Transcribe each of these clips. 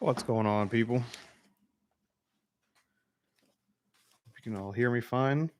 What's going on, people? You can all hear me fine.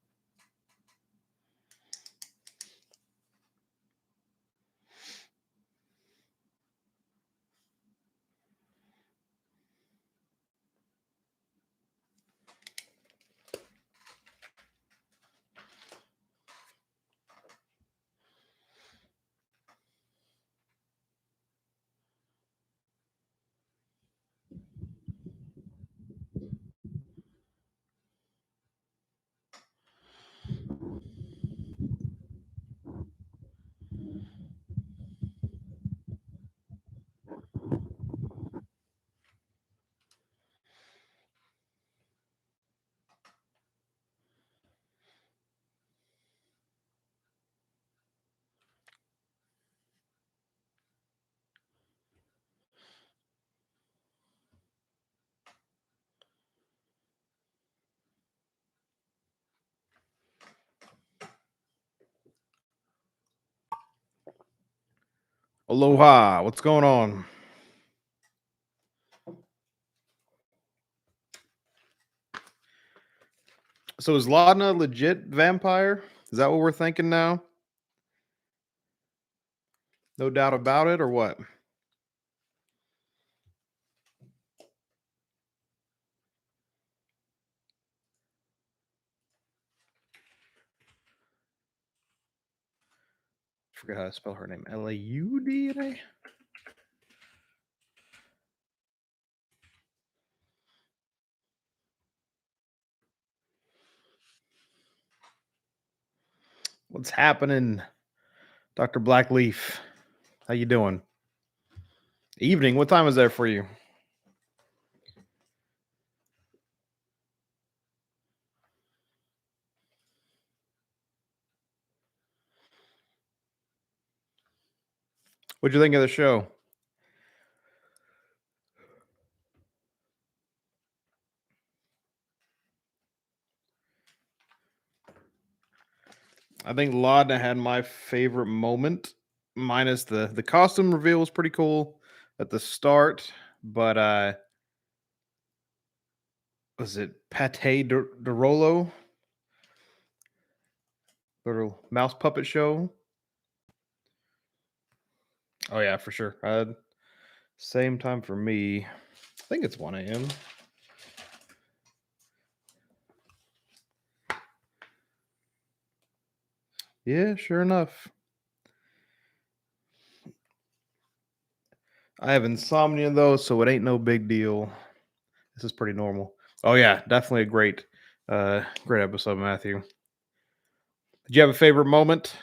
Aloha, what's going on? So is Laudna a legit vampire? Is that what we're thinking now? No doubt about it, or what? I forget how to spell her name. Laudna? What's happening, Dr. Blackleaf? How you doing? Evening. What time is there for you? What'd you think of the show? I think Laudna had my favorite moment, minus the costume reveal was pretty cool at the start, but was it Pate de Rolo? Little mouse puppet show. Oh yeah, for sure. Same time for me. I think it's 1 a.m. Yeah, sure enough. I have insomnia though, so it ain't no big deal. This is pretty normal. Oh yeah, definitely a great episode, Matthew. Did you have a favorite moment?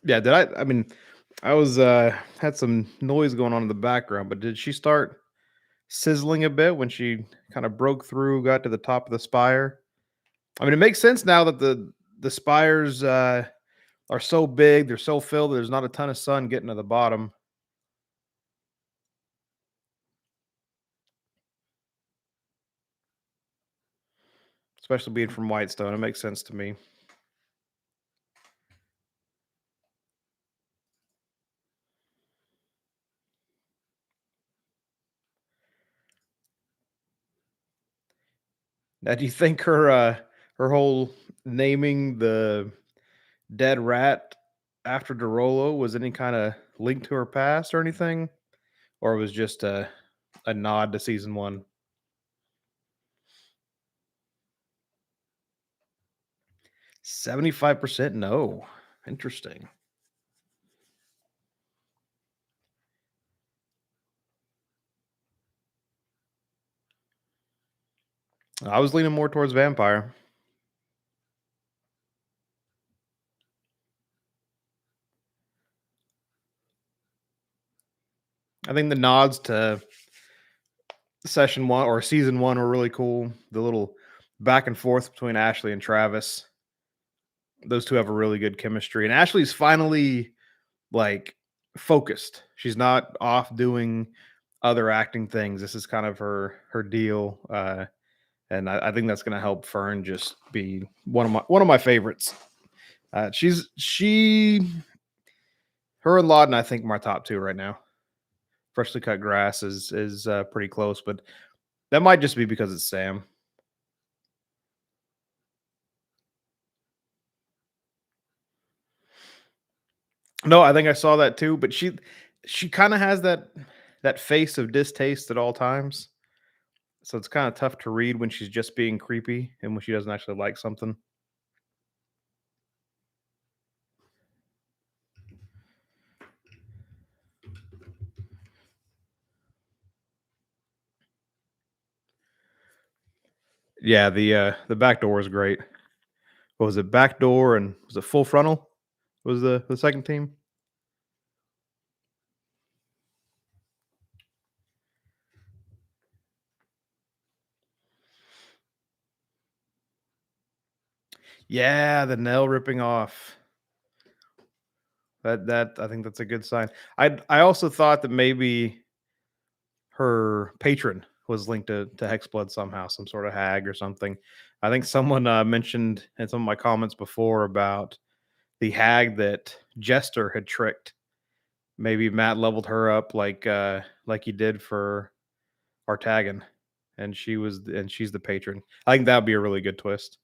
Yeah, did I mean I was had some noise going on in the background, but did she start sizzling a bit when she kind of broke through, got to the top of the spire? I mean, it makes sense now that the spires are so big, they're so filled, there's not a ton of sun getting to the bottom. Especially being from Whitestone, it makes sense to me. Now, do you think her whole naming the dead rat after Derolo was any kind of link to her past or anything, or it was just a nod to season one? 75% no. Interesting. I was leaning more towards vampire. I think the nods to session one or season one were really cool. The little back and forth between Ashley and Travis. Those two have a really good chemistry, and Ashley's finally like focused. She's not off doing other acting things. This is kind of her deal, and I think that's going to help Fern just be one of my favorites. She her and Lauden, I think, my top two right now. Freshly cut grass is pretty close, but that might just be because it's Sam. No, I think I saw that too, but she kind of has that face of distaste at all times. So it's kind of tough to read when she's just being creepy and when she doesn't actually like something. Yeah, the back door is great. What was it? Back door and was it full frontal? Was the second team? Yeah, the nail ripping off. That I think that's a good sign. I also thought that maybe her patron was linked to Hexblood somehow, some sort of hag or something. I think someone mentioned in some of my comments before about the hag that Jester had tricked. Maybe Matt leveled her up like he did for Artagan, and she's the patron. I think that would be a really good twist.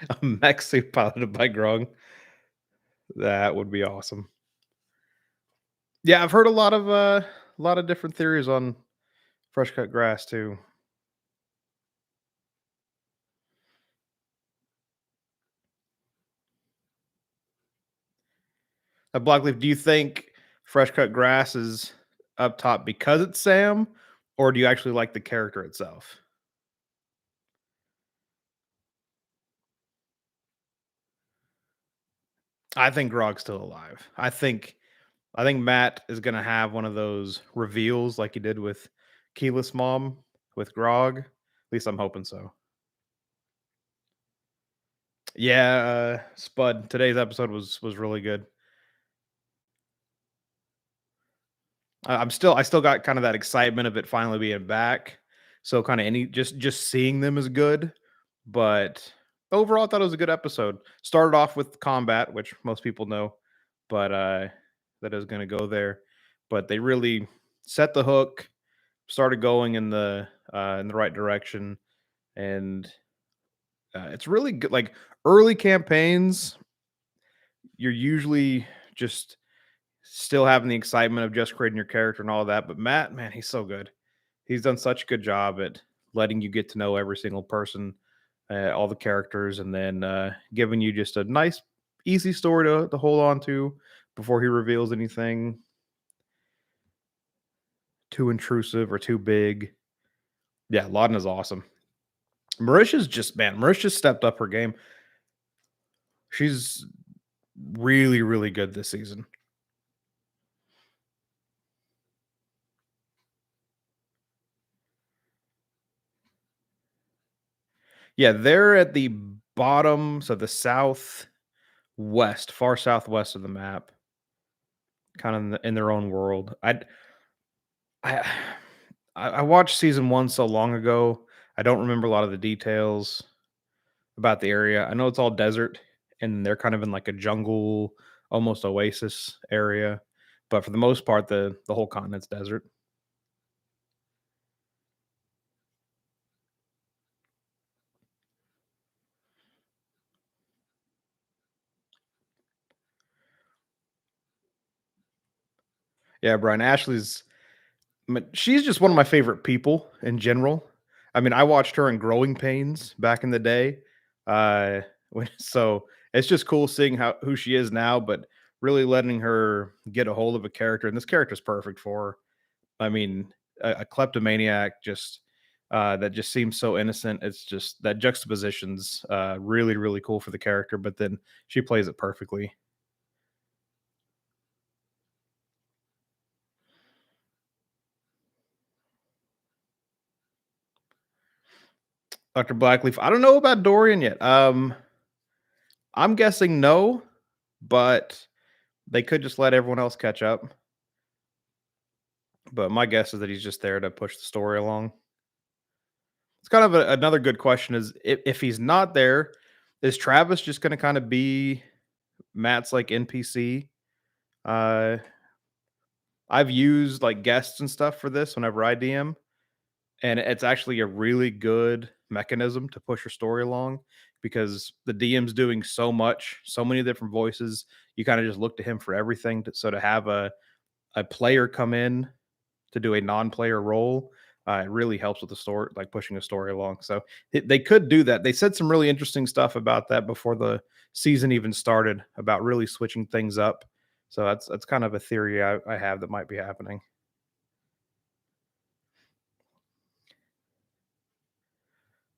A mech suit piloted by Grung. That would be awesome. Yeah, I've heard a lot of different theories on fresh cut grass too. Blackleaf, do you think fresh cut grass is up top because it's Sam, or do you actually like the character itself? I think Grog's still alive. I think Matt is gonna have one of those reveals like he did with Keyless Mom with Grog. At least I'm hoping so. Yeah, Spud. Today's episode was really good. I still got kind of that excitement of it finally being back. So kind of any just seeing them is good, but overall I thought it was a good episode. Started off with combat, which most people know, but that is going to go there. But they really set the hook, started going in the right direction, and it's really good. Like early campaigns, you're usually just still having the excitement of just creating your character and all that. But Matt, man, he's so good. He's done such a good job at letting you get to know every single person, all the characters, and then giving you just a nice, easy story to hold on to before he reveals anything too intrusive or too big. Yeah, Lauden is awesome. Marisha's just man, Marisha's stepped up her game. She's really, really good this season. Yeah, they're at the bottom, so the southwest, far southwest of the map, kind of in their own world. I I watched season 1 so long ago, I don't remember a lot of the details about the area. I know it's all desert, and they're kind of in, like, a jungle, almost oasis area, but for the most part, the whole continent's desert. Yeah, Brian, she's just one of my favorite people in general. I mean, I watched her in Growing Pains back in the day, so it's just cool seeing how who she is now, but really letting her get a hold of a character, and this character's perfect for her. I mean, a kleptomaniac that just seems so innocent. It's just that juxtaposition's really, really cool for the character, but then she plays it perfectly. Dr. Blackleaf. I don't know about Dorian yet. I'm guessing no, but they could just let everyone else catch up. But my guess is that he's just there to push the story along. It's kind of another good question is if he's not there, is Travis just going to kind of be Matt's like NPC? Uh, I've used like guests and stuff for this whenever I DM, and it's actually a really good mechanism to push your story along because the DM's doing so much, so many different voices. You kind of just look to him for everything. So to have a player come in to do a non-player role, it really helps with the story, like pushing a story along. So they could do that. They said some really interesting stuff about that before the season even started about really switching things up. So that's kind of a theory I have that might be happening.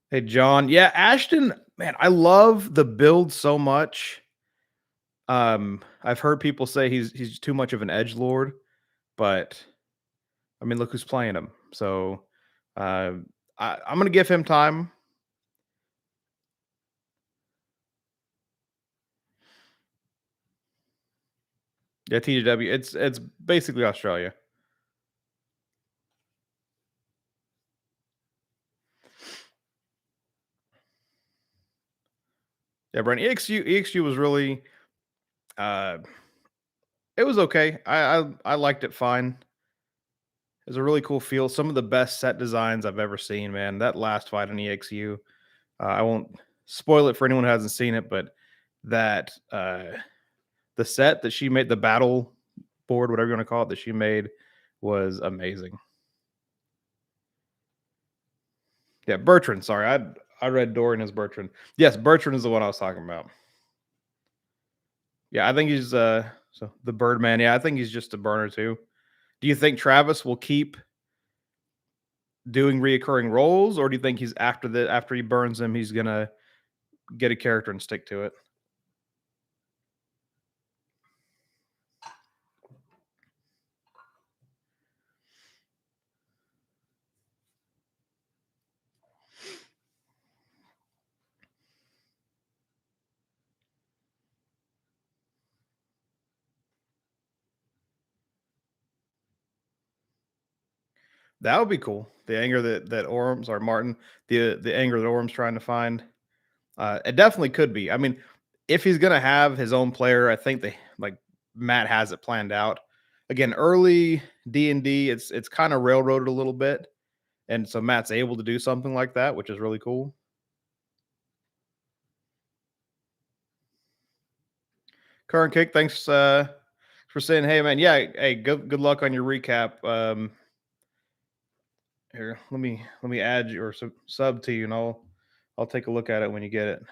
Hey John, yeah, Ashton, man, I love the build so much. I've heard people say he's too much of an edge lord, but I mean, look who's playing him. So uh, I'm gonna give him time. Yeah, TGW. It's basically Australia. Yeah, Brent. EXU was really uh it was okay. I liked it fine. It was a really cool feel. Some of the best set designs I've ever seen, man. That last fight in EXU. I won't spoil it for anyone who hasn't seen it, but that the set that she made, the battle board, whatever you want to call it, that she made was amazing. Yeah, Bertrand. Sorry, I read Dorian as Bertrand. Yes, Bertrand is the one I was talking about. Yeah, I think he's so the Birdman. Yeah, I think he's just a burner too. Do you think Travis will keep doing reoccurring roles, or do you think he's after he burns him, he's gonna get a character and stick to it? That would be cool. The anger that Orms or Martin, the anger that Orm's trying to find. It definitely could be. I mean, if he's gonna have his own player, I think they like Matt has it planned out. Again, early D&D, it's kind of railroaded a little bit, and so Matt's able to do something like that, which is really cool. Current kick, thanks for saying, hey man, yeah, hey, good luck on your recap. Here, let me add you or sub to you, and I'll take a look at it when you get it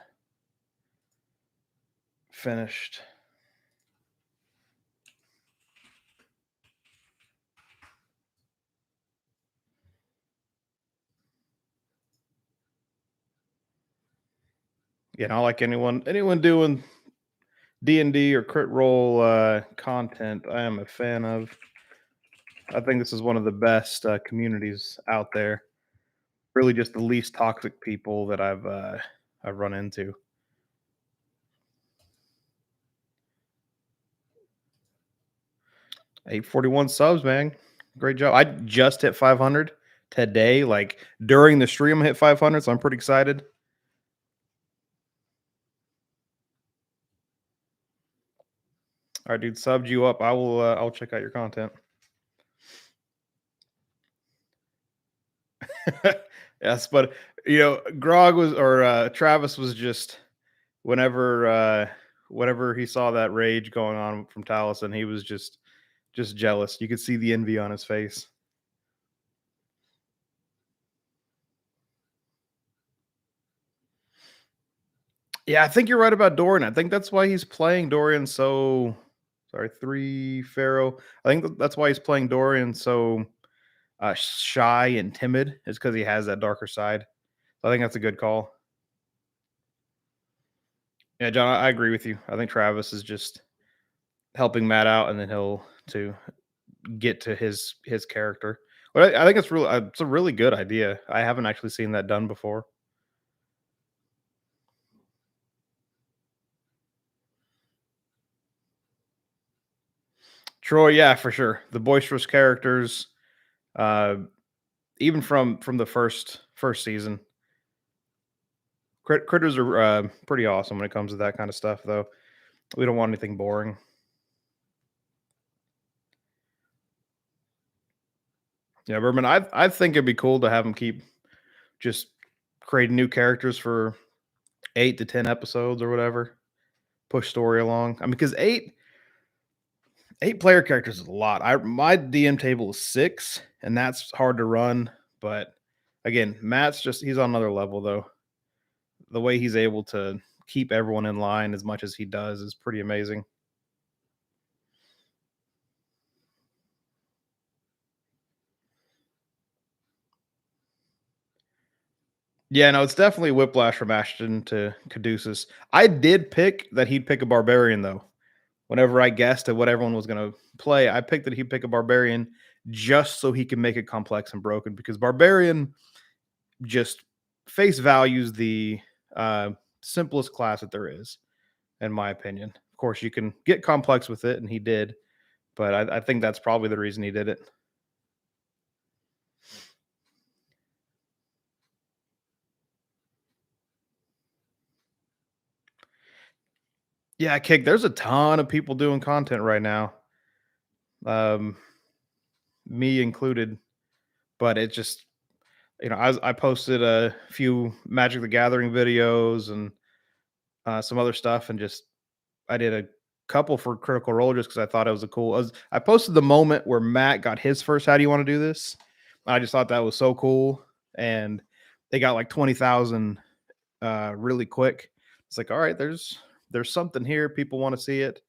finished. Yeah, not like anyone doing D&D or crit role content. I am a fan of. I think this is one of the best communities out there. Really, just the least toxic people that I've run into. 841 subs, man. Great job. I just hit 500 today. Like during the stream, I hit 500, so I'm pretty excited. All right, dude, subbed you up. I'll check out your content. Yes, but Grog was or Travis was just whenever whenever he saw that rage going on from Taliesin, he was just jealous. You could see the envy on his face. Yeah, I think you're right about Dorian. I think that's why he's playing Dorian so sorry, 3 Pharaoh. I think that's why he's playing Dorian so shy and timid is because he has that darker side. I think that's a good call. Yeah, John, I agree with you. I think Travis is just helping Matt out, and then he'll to get to his character. But I think it's a really good idea. I haven't actually seen that done before. Troy, yeah, for sure. The boisterous characters, uh, even from the first season, critters are pretty awesome when it comes to that kind of stuff. Though we don't want anything boring. Yeah, Berman, I think it'd be cool to have them keep just creating new characters for 8 to 10 episodes or whatever. Push story along. I mean, because eight player characters is a lot. I my DM table is 6, and that's hard to run. But again, Matt's just he's on another level though. The way he's able to keep everyone in line as much as he does is pretty amazing. Yeah, no, it's definitely whiplash from Ashton to Caduceus. I did pick that he'd pick a barbarian though. Whenever I guessed at what everyone was going to play, I picked that he'd pick a barbarian just so he can make it complex and broken because barbarian just face values the uh, simplest class that there is, in my opinion. Of course, you can get complex with it, and he did, but I think that's probably the reason he did it. Yeah, Kick. There's a ton of people doing content right now, um, me included. But it just, I posted a few Magic the Gathering videos and some other stuff, and just I did a couple for Critical Role just because I thought it was a cool. I posted the moment where Matt got his first. How do you want to do this? I just thought that was so cool, and they got like 20,000 really quick. It's like, all right, there's something here. People want to see it,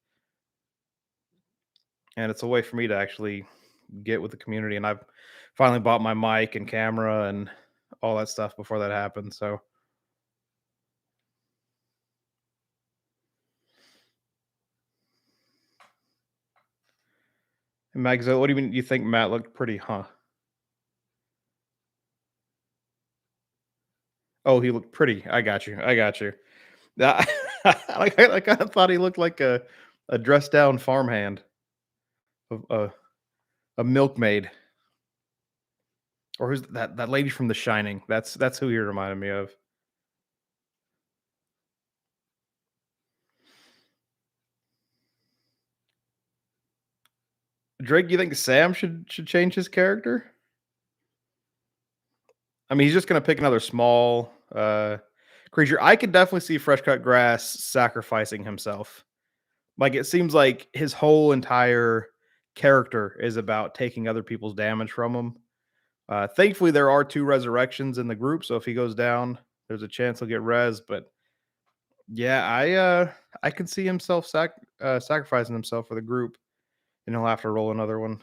and it's a way for me to actually get with the community. And I've finally bought my mic and camera and all that stuff before that happened. So, Mags, what do you mean? You think Matt looked pretty, huh? Oh, he looked pretty. I got you. I got you. Yeah, I kind of thought he looked like a dressed down farmhand, a, a milkmaid, or who's that lady from The Shining? That's who he reminded me of. Drake, you think Sam should change his character? I mean, he's just gonna pick another small creature. I could definitely see Fresh Cut Grass sacrificing himself. Like it seems like his whole entire character is about taking other people's damage from him. Thankfully, there are 2 resurrections in the group, so if he goes down, there's a chance he'll get res. But yeah, I can see himself sacrificing himself for the group, and he'll have to roll another one.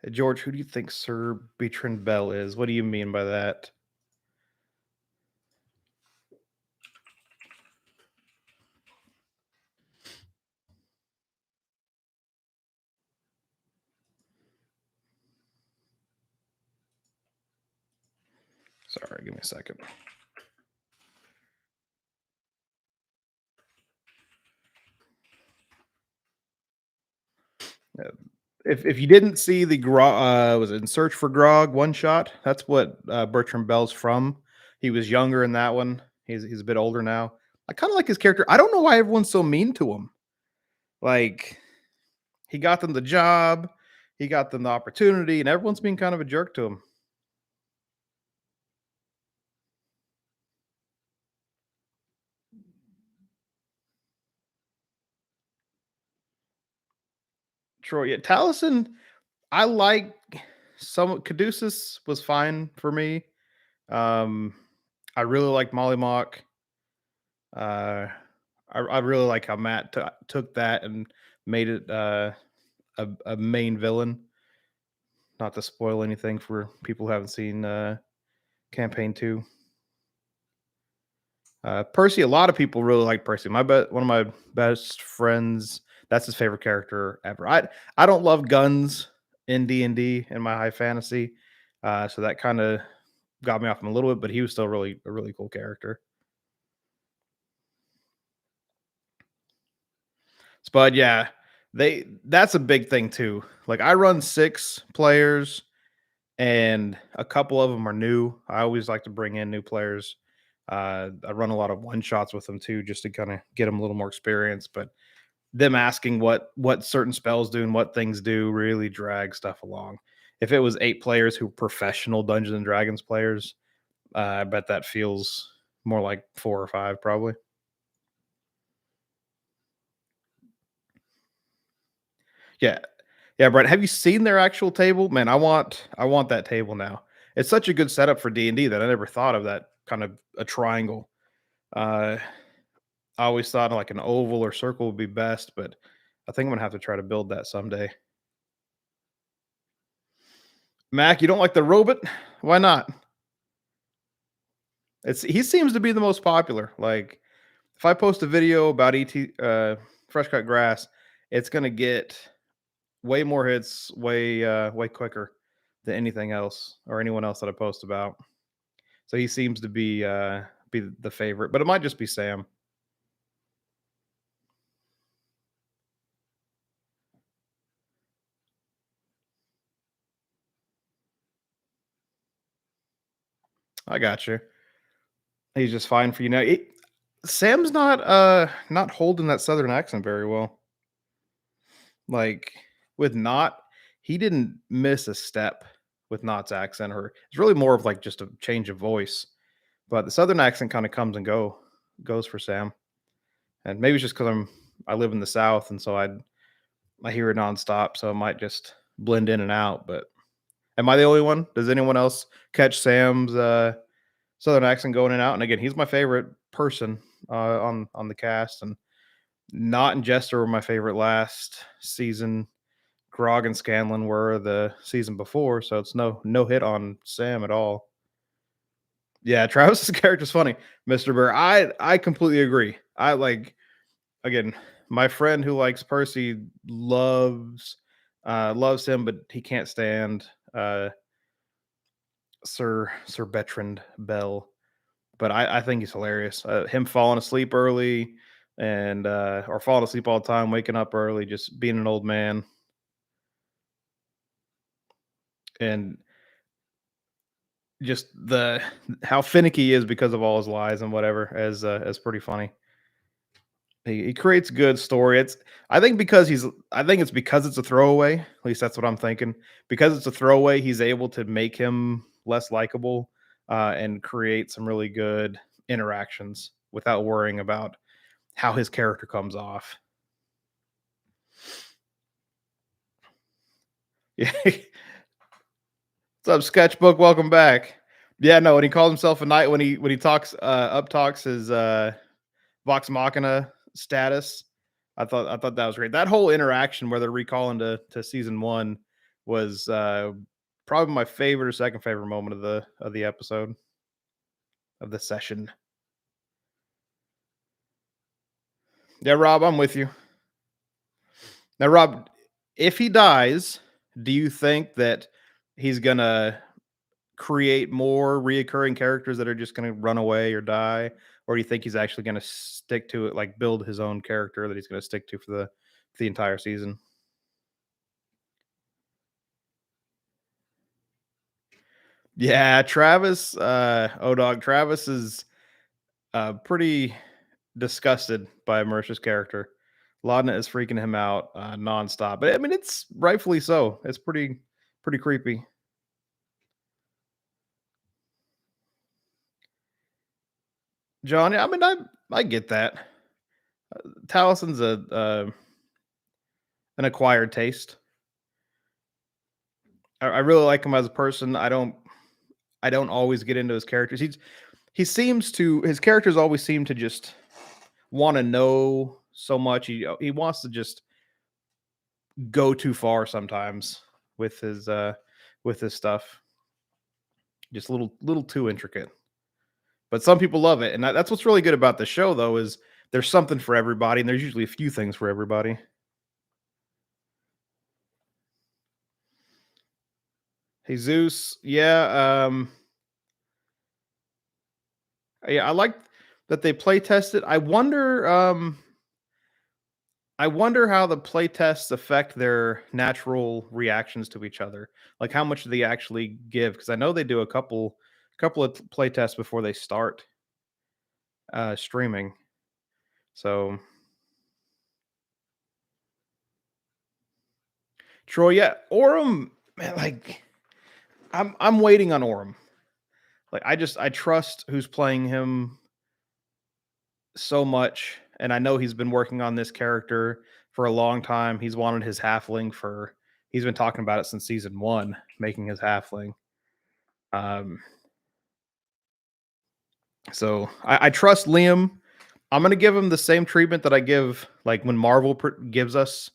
Hey, George, who do you think Sir Bertrand Bell is? What do you mean by that? Sorry, give me a second. Uh, if you didn't see the was it In Search for Grog one shot? That's what Bertram Bell's from. He was younger in that one. He's a bit older now. I kind of like his character. I don't know why everyone's so mean to him. Like he got them the job, he got them the opportunity, and everyone's being kind of a jerk to him. Troy, yeah, Taliesin, I like some Caduceus was fine for me. Um, I really like Molly Mock. I really like how Matt took that and made it a main villain. Not to spoil anything for people who haven't seen campaign 2. Percy, a lot of people really like Percy. One of my best friends, that's his favorite character ever. I don't love guns in D&D in my high fantasy, so that kind of got me off him a little bit. But he was still really a really cool character. But yeah, that's a big thing too. Like I run 6 players and a couple of them are new. I always like to bring in new players. I run a lot of one shots with them too, just to kind of get them a little more experience. But them asking what certain spells do and what things do really drag stuff along. If it was 8 players who were professional Dungeons and Dragons players, I bet that feels more like 4 or 5 probably. Yeah. Yeah, Brett, have you seen their actual table? Man, I want that table now. It's such a good setup for D&D that I never thought of that kind of a triangle. Uh, I always thought like an oval or circle would be best, but I think I'm gonna have to try to build that someday. Mac, you don't like the robot? Why not? He seems to be the most popular. Like if I post a video about fresh cut grass, it's gonna get way more hits, way quicker than anything else or anyone else that I post about. So he seems to be the favorite, but it might just be Sam. I got you. He's just fine for you now. Sam's not holding that southern accent very well. Like with Not, he didn't miss a step with Not's accent, or it's really more of like just a change of voice. But the southern accent kind of comes and goes for Sam. And maybe it's just because I live in the South and so I hear it nonstop, so it might just blend in and out. But am I the only one? Does anyone else catch Sam's southern accent going in and out? And again, he's my favorite person on the cast, and Not and Jester were my favorite last season. Grog and Scanlon were the season before, so it's no hit on Sam at all. Yeah, Travis's character's funny, Mr. Bear. I completely agree. I like again, my friend who likes Percy loves him, but he can't stand Sir Bertrand Bell. But I think he's hilarious. Him falling asleep early and or falling asleep all the time, waking up early, just being an old man, and just the how finicky he is because of all his lies and whatever as pretty funny. He creates good story. I think it's because it's a throwaway. At least that's what I'm thinking. Because it's a throwaway, he's able to make him less likable and create some really good interactions without worrying about how his character comes off. Yeah. What's up, Sketchbook? Welcome back. Yeah, no, when he calls himself a knight, when he talks up talks his Vox Machina status. I thought that was great. That whole interaction where they're recalling to season one was probably my favorite or second favorite moment of the episode of the session. Yeah, Rob, I'm with you. Now, Rob, if he dies, do you think that he's gonna create more reoccurring characters that are just gonna run away or die, or do you think he's actually gonna stick to it, like build his own character that he's gonna stick to for the entire season? Yeah, Travis, Dog, Travis is pretty disgusted by Marisha's character. Laudna is freaking him out nonstop. But I mean, it's rightfully so. It's pretty creepy. John, yeah, I mean, I get that. Talison's a an acquired taste. I really like him as a person. I don't always get into his characters. He seems to his characters always seem to just want to know so much. He wants to just go too far sometimes with his stuff. Just a little too intricate. But some people love it, and that's what's really good about the show, though, is there's something for everybody, and there's usually a few things for everybody. Jesus, yeah, yeah, I like that they play tested. I wonder, I wonder how the play tests affect their natural reactions to each other. Like how much do they actually give? Because I know they do a couple of play tests before they start streaming. So Troy, yeah, Orem, man, like I'm waiting on Orem. Like I trust who's playing him so much, and I know he's been working on this character for a long time. He's wanted his halfling for he's been talking about it since season one, making his halfling. Um, so I trust Liam. I'm gonna give him the same treatment that I give like when Marvel gives us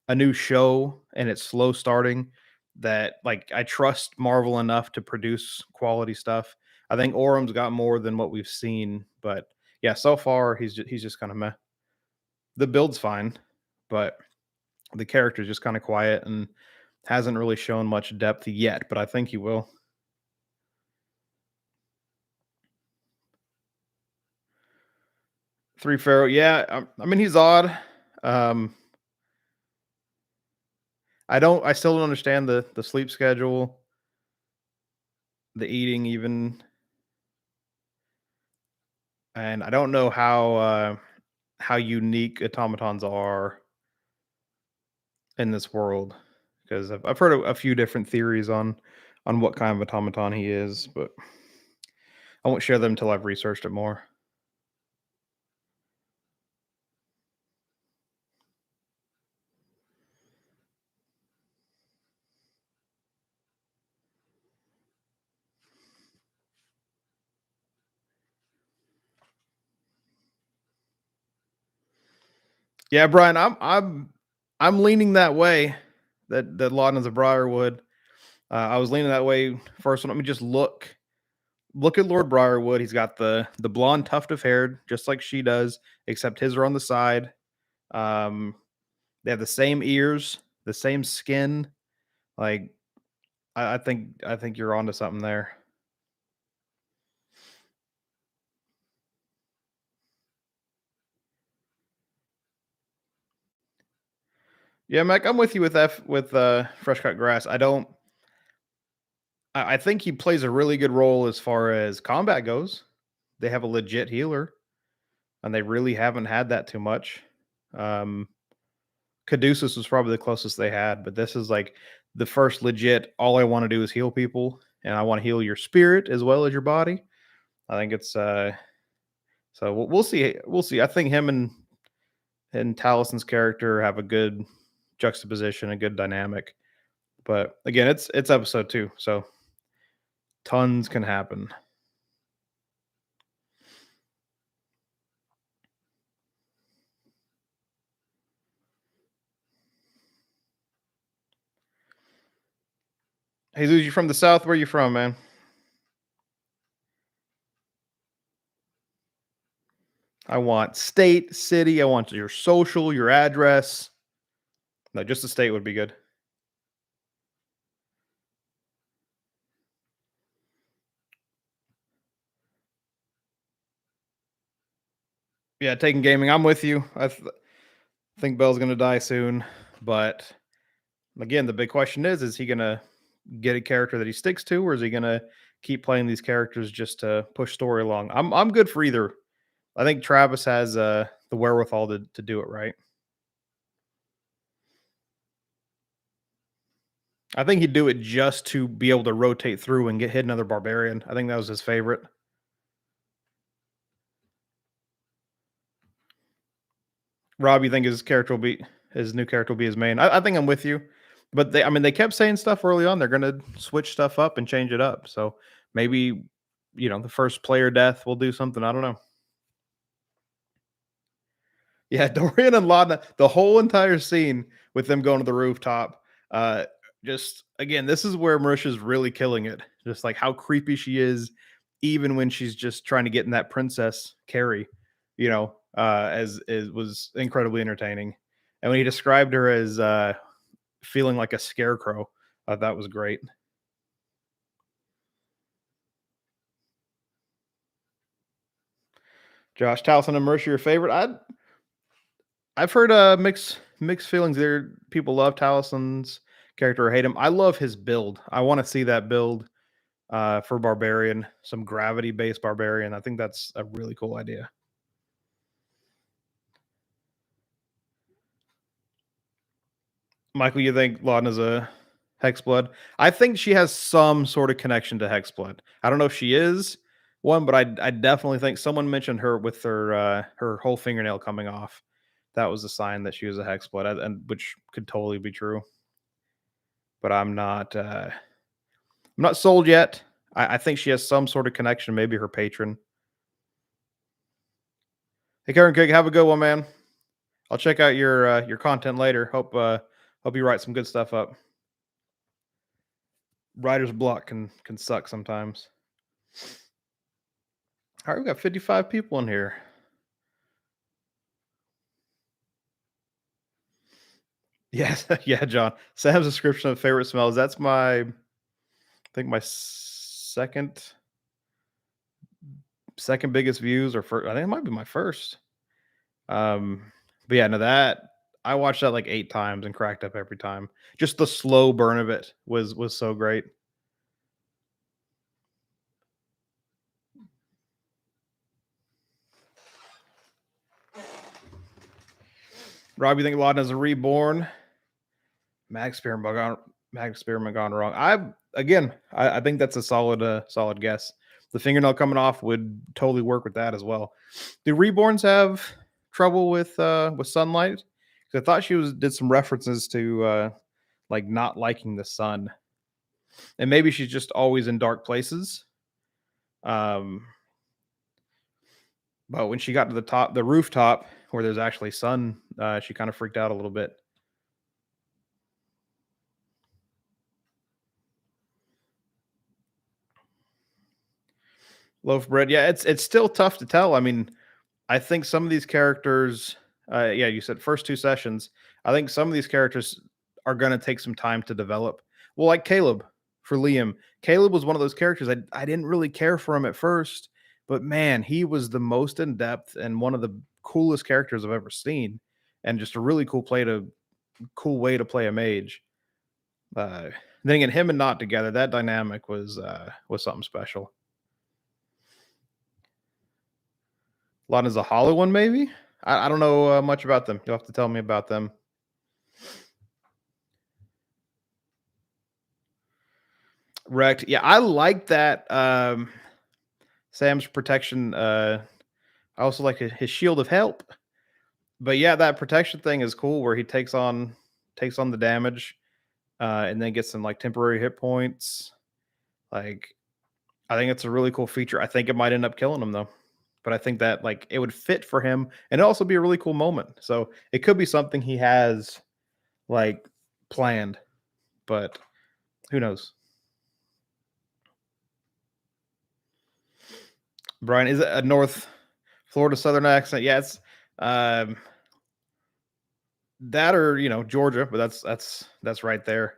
a new show and it's slow starting. That like I trust Marvel enough to produce quality stuff. I think Orem's got more than what we've seen, but yeah, so far he's just kind of meh. The build's fine, but the character's just kind of quiet and hasn't really shown much depth yet. But I think he will. Three Pharaoh, yeah. I mean, he's odd. Um, I still don't understand the sleep schedule, the eating even, and I don't know how unique automatons are in this world because I've heard a few different theories on what kind of automaton he is, but I won't share them until I've researched it more. Yeah, Brian, I'm leaning that way. That Laudens of Briarwood. I was leaning that way first. Let me just look at Lord Briarwood. He's got the blonde tuft of hair, just like she does, except his are on the side. Um, they have the same ears, the same skin. Like I think you're onto something there. Yeah, Mac, I'm with you with that with fresh cut grass. I think he plays a really good role as far as combat goes. They have a legit healer, and they really haven't had that too much. Um, Caduceus was probably the closest they had, but this is like the first legit. All I want to do is heal people, and I want to heal your spirit as well as your body. I think it's so we'll see. We'll see. I think him and Talison's character have a good juxtaposition, a good dynamic. But again, it's episode two, so tons can happen. Jesus, you from the south? Where you from, man? I want state, city. I want your social, your address. No, just the state would be good. Yeah, taking gaming. I'm with you. Think Bell's gonna die soon, but again, the big question is he gonna get a character that he sticks to, or is he gonna keep playing these characters just to push story along? I'm good for either. I think Travis has the wherewithal to do it right. I think he'd do it just to be able to rotate through and get hit another barbarian. I think that was his favorite. Rob, you think his new character will be his main? I think I'm with you, but I mean, they kept saying stuff early on. They're going to switch stuff up and change it up. So maybe the first player death will do something. I don't know. Yeah, Dorian and Laudna, the whole entire scene with them going to the rooftop. Uh, just again, this is where Marisha's really killing it. Just like how creepy she is, even when she's just trying to get in that princess Carrie. As was incredibly entertaining. And when he described her as feeling like a scarecrow, that was great. Josh Towson and Mercer, your favorite? I've heard mixed feelings there. People love Talison's character or hate him. I love his build. I want to see that build for barbarian, some gravity based barbarian. I think that's a really cool idea. Michael, you think Laudna's a Hexblood? I think she has some sort of connection to Hexblood. I don't know if she is one, but I definitely think someone mentioned her with her whole fingernail coming off. That was a sign that she was a Hexblood, and which could totally be true. But I'm not sold yet. I think she has some sort of connection, maybe her patron. Hey, Karen Kick, have a good one, man. I'll check out your content later. Hope you write some good stuff up. Writer's block can suck sometimes. All right, we got 55 people in here. Yes, yeah, John. Sam's description of favorite smells. That's I think my second biggest views, or first. I think it might be my first. But yeah, no, that I watched that like 8 times and cracked up every time. Just the slow burn of it was so great. Rob, you think Laden is a reborn? Mag experiment gone. Mag experiment gone wrong. I think that's a solid guess. The fingernail coming off would totally work with that as well. Do reborns have trouble with sunlight? Because I thought she did some references to like not liking the sun, and maybe she's just always in dark places. Um, but when she got to the rooftop where there's actually sun, she kind of freaked out a little bit. Loaf bread, yeah, it's still tough to tell. I mean, I think some of these characters, yeah, you said first 2 sessions. I think some of these characters are going to take some time to develop. Well, like Caleb for Liam. Caleb was one of those characters I didn't really care for him at first, but man, he was the most in depth and one of the coolest characters I've ever seen, and just a really cool way to play a mage. Uh, then again, him and Not together, that dynamic was something special. Lon is a hollow one, maybe. I don't know much about them. You'll have to tell me about them. Wrecked. Yeah, I like that. Sam's protection. I also like his shield of help. But yeah, that protection thing is cool. Where he takes on the damage, and then gets some like temporary hit points. Like, I think it's a really cool feature. I think it might end up killing him though. But I think that like it would fit for him, and also be a really cool moment. So it could be something he has like planned, but who knows? Brian, is it a North Florida Southern accent? Yeah, it's um, that, or Georgia, but that's right there,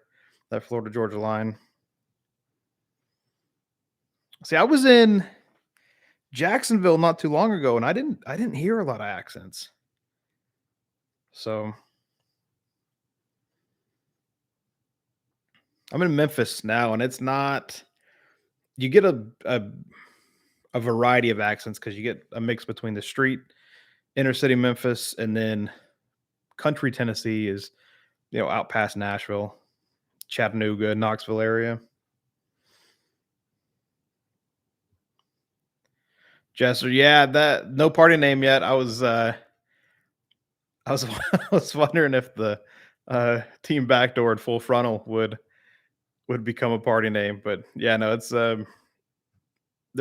that Florida Georgia line. See, I was in Jacksonville not too long ago, and I didn't hear a lot of accents. So I'm in Memphis now, and it's not. You get a variety of accents because you get a mix between the street, inner city Memphis, and then country Tennessee is out past Nashville, Chattanooga, Knoxville area. Jester, yeah, that no party name yet. I was I was wondering if the team backdoor at full frontal would become a party name, but yeah, no, it's they're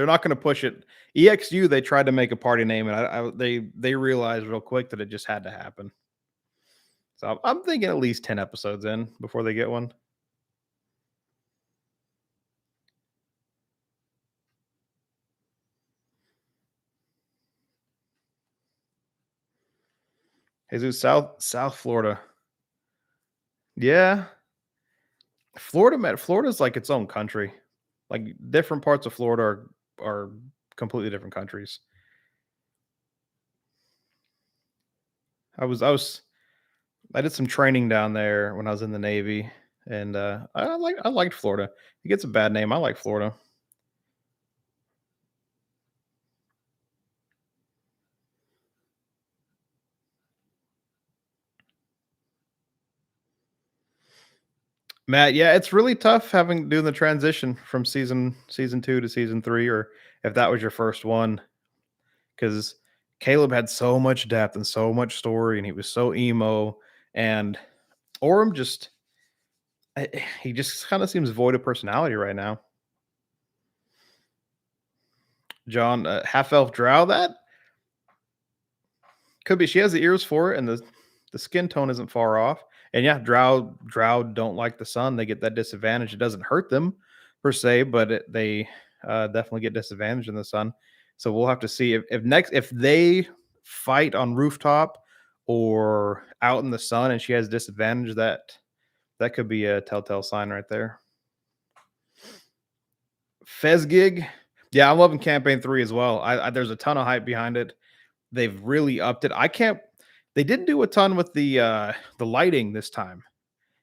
not going to push it. EXU, they tried to make a party name, and they realized real quick that it just had to happen. So I'm thinking at least 10 episodes in before they get one. Jesus, South Florida. Yeah, Florida's like its own country. Like, different parts of Florida are completely different countries. I did some training down there when I was in the Navy, and I liked Florida. It gets a bad name. I like Florida. Matt, yeah, it's really tough having doing the transition from season 2 to season 3, or if that was your first one, because Caleb had so much depth and so much story, and he was so emo, and Orem just he just kind of seems void of personality right now. John, half elf drow, that could be. She has the ears for it, and the skin tone isn't far off. And yeah, drow don't like the sun. They get that disadvantage. It doesn't hurt them per se, but they definitely get disadvantaged in the sun. So we'll have to see if they fight on rooftop or out in the sun, and she has disadvantage. That could be a telltale sign right there. Fez gig, yeah, I'm loving campaign 3 as well. There's a ton of hype behind it. They've really upped it. I can't They didn't do a ton with the lighting this time.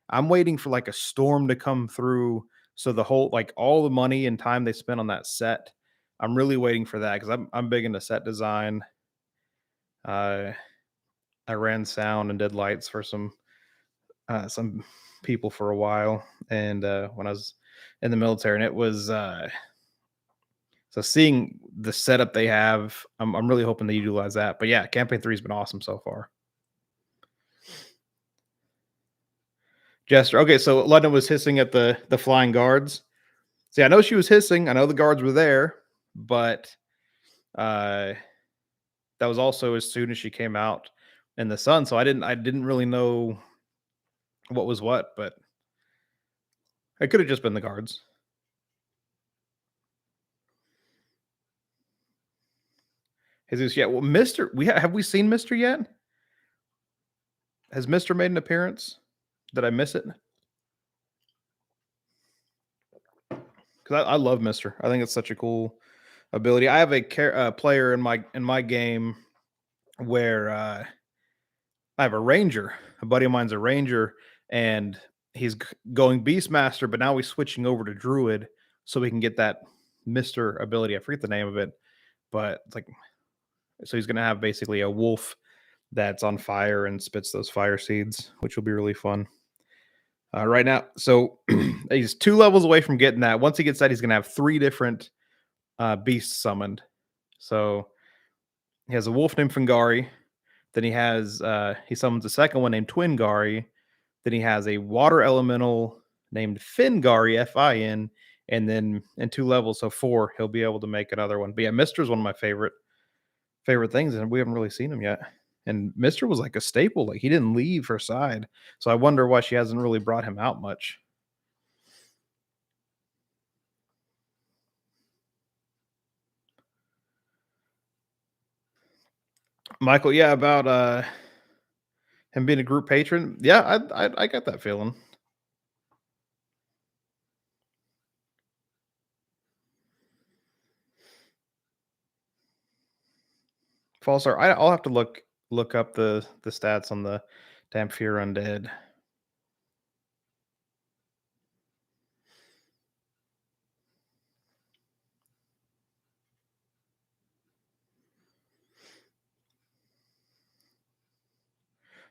I'm waiting for like a storm to come through, so the whole like all the money and time they spent on that set, I'm really waiting for that because I'm big into set design. Uh, I ran sound and did lights for some people for a while, and when I was in the military, and it was so seeing the setup they have, I'm really hoping they utilize that. But yeah, campaign 3 has been awesome so far. Jester. Okay, so London was hissing at the flying guards. See, I know she was hissing. I know the guards were there, but uh, that was also as soon as she came out in the sun. So I didn't really know what was what, but it could have just been the guards. Jesus, yeah. Well, Mister, have we seen Mister yet? Has Mister made an appearance? Did I miss it? Because I love Mister. I think it's such a cool ability. I have a player in my game where I have a ranger. A buddy of mine's a ranger, and he's going Beastmaster, but now he's switching over to Druid so we can get that Mister ability. I forget the name of it, but it's like so he's gonna have basically a wolf that's on fire and spits those fire seeds, which will be really fun. Right now, so he's 2 levels away from getting that. Once he gets that, he's gonna have 3 different beasts summoned. So he has a wolf named Fingari. Then he summons a second one named Twingari. Then he has a water elemental named Fingari, Fin, and then in 2 levels, so 4, he'll be able to make another one. But yeah, Mister's one of my favorite things, and we haven't really seen him yet. And Mister was like a staple; like he didn't leave her side, so I wonder why she hasn't really brought him out much. Michael, yeah, about him being a group patron. Yeah, I got that feeling. False start. I'll have to look up the stats on the damn Fear Undead.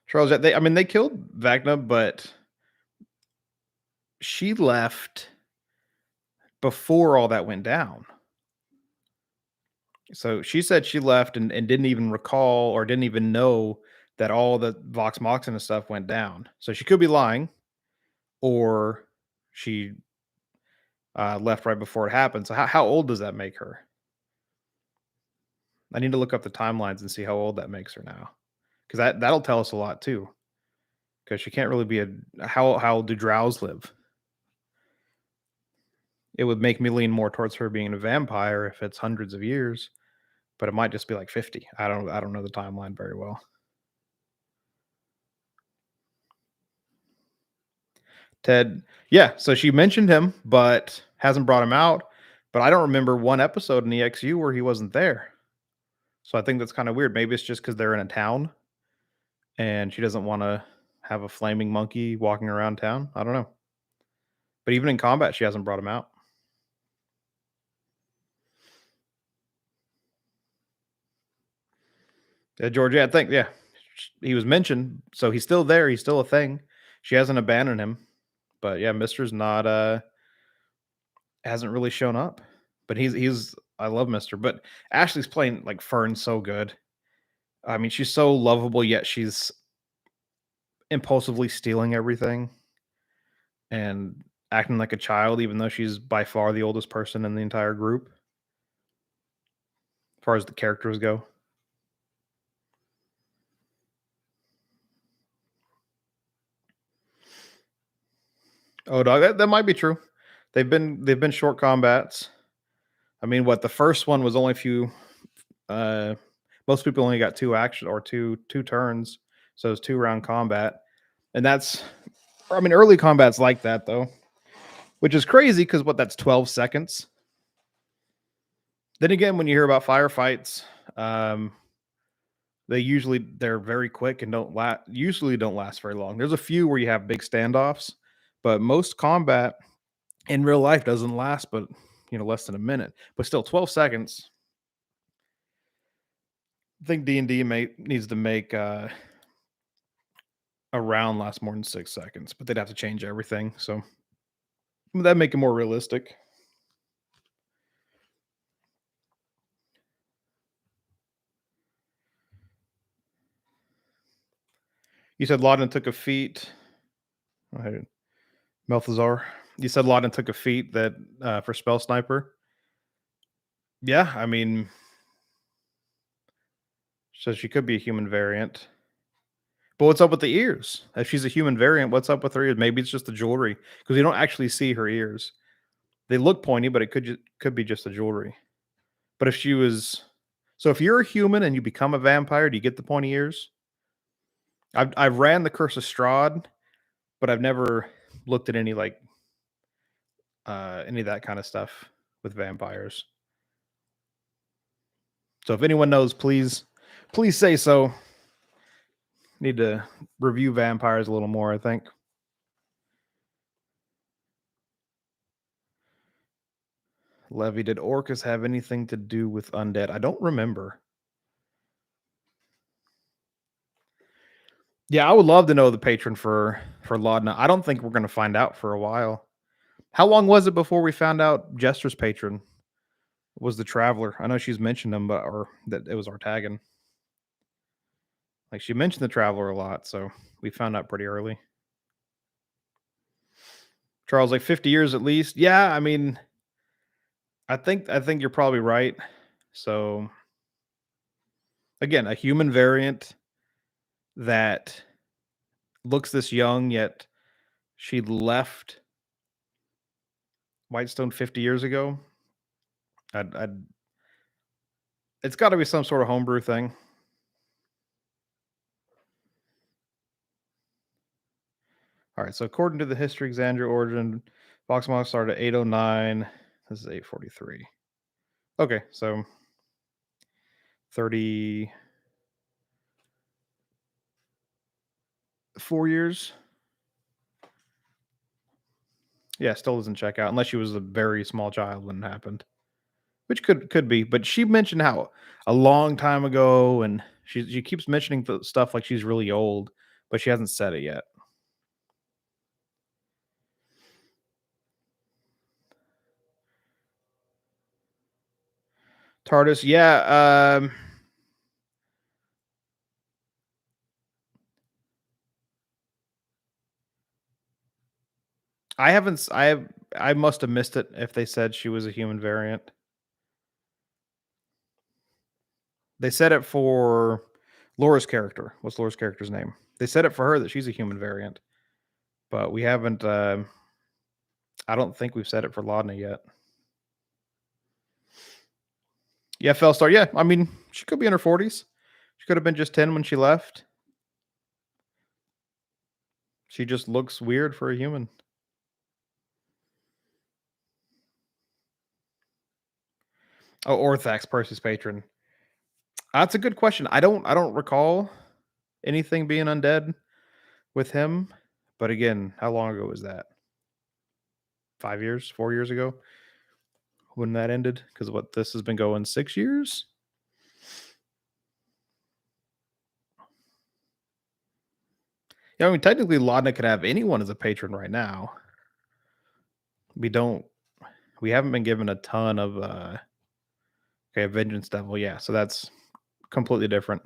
Charles, yeah, they killed Vagna, but she left before all that went down. So she said she left and didn't even recall or didn't even know that all the Vox Mox and stuff went down. So she could be lying, or she left right before it happened. So how old does that make her? I need to look up the timelines and see how old that makes her now, because that'll tell us a lot too. Because she can't really be a how do drows live? It would make me lean more towards her being a vampire if it's hundreds of years, but it might just be like 50. I don't know the timeline very well. Ted, yeah, so she mentioned him, but hasn't brought him out. But I don't remember one episode in EXU where he wasn't there. So I think that's kind of weird. Maybe it's just because they're in a town and she doesn't want to have a flaming monkey walking around town. I don't know. But even in combat, she hasn't brought him out. Yeah, George, yeah, I think, yeah, he was mentioned, so he's still there. He's still a thing. She hasn't abandoned him, but yeah, Mister's not. Hasn't really shown up. But he's. I love Mister, but Ashley's playing like Fern so good. I mean, she's so lovable, yet she's impulsively stealing everything and acting like a child, even though she's by far the oldest person in the entire group, as far as the characters go. Oh, dog, that might be true. They've been short combats. I mean, what the first one was only a few. Uh, Most people only got two action or two turns, so it's 2 round combat, and that's. I mean, early combat's like that though, which is crazy because what that's 12 seconds. Then again, when you hear about firefights, um, they're very quick and don't last very long. There's a few where you have big standoffs, but most combat in real life doesn't last but less than a minute. But still 12 seconds. I think D&D needs to make a round last more than 6 seconds, but they'd have to change everything. So that make it more realistic. You said Lauden took a feat. Right. Melthazar. You said Lauden took a feat that for spell sniper. Yeah, I mean, so she could be a human variant. But what's up with the ears? If she's a human variant, what's up with her ears? Maybe it's just the jewelry because you don't actually see her ears. They look pointy, but it could be just the jewelry. But if she was, so if you're a human and you become a vampire, do you get the pointy ears? I've ran the Curse of Strahd, but I've never looked at any of that kind of stuff with vampires. So if anyone knows, please say so. Need to review vampires a little more, I think. Levy, did Orcus have anything to do with undead? I don't remember. Yeah, I would love to know the patron for Laudna. I don't think we're going to find out for a while. How long was it before we found out Jester's patron was the Traveler? I know she's mentioned him, but or that it was Artagan. Like she mentioned the Traveler a lot, so we found out pretty early. Charles, like 50 years at least. Yeah, I mean, I think you're probably right. So again, a human variant that looks this young, yet she left Whitestone 50 years ago. I'd it's got to be some sort of homebrew thing. All right, so according to the History Exandria origin, Voxmog started at 809. This is 843. Okay, so 34 years. Yeah, still doesn't check out unless she was a very small child when it happened, which could be. But she mentioned how a long time ago, and she keeps mentioning the stuff like she's really old, but she hasn't said it yet. Tardis, yeah. I haven't. I must have missed it if they said she was a human variant. They said it for Laura's character. What's Laura's character's name? They said it for her that she's a human variant, but we haven't. I don't think we've said it for Laudna yet. Yeah, Fellstar. Yeah, I mean, she could be in her 40s. She could have been just 10 when she left. She just looks weird for a human. Oh, Orthax, Percy's patron. That's a good question. I don't recall. anything being undead with him. But again, how long ago was that? 5 years, 4 years ago when that ended? Because what this has been going 6 years. Yeah, I mean technically, Laudna could have anyone as a patron right now. We don't. We haven't been given a ton of. Okay, Vengeance Devil. Yeah, so that's completely different.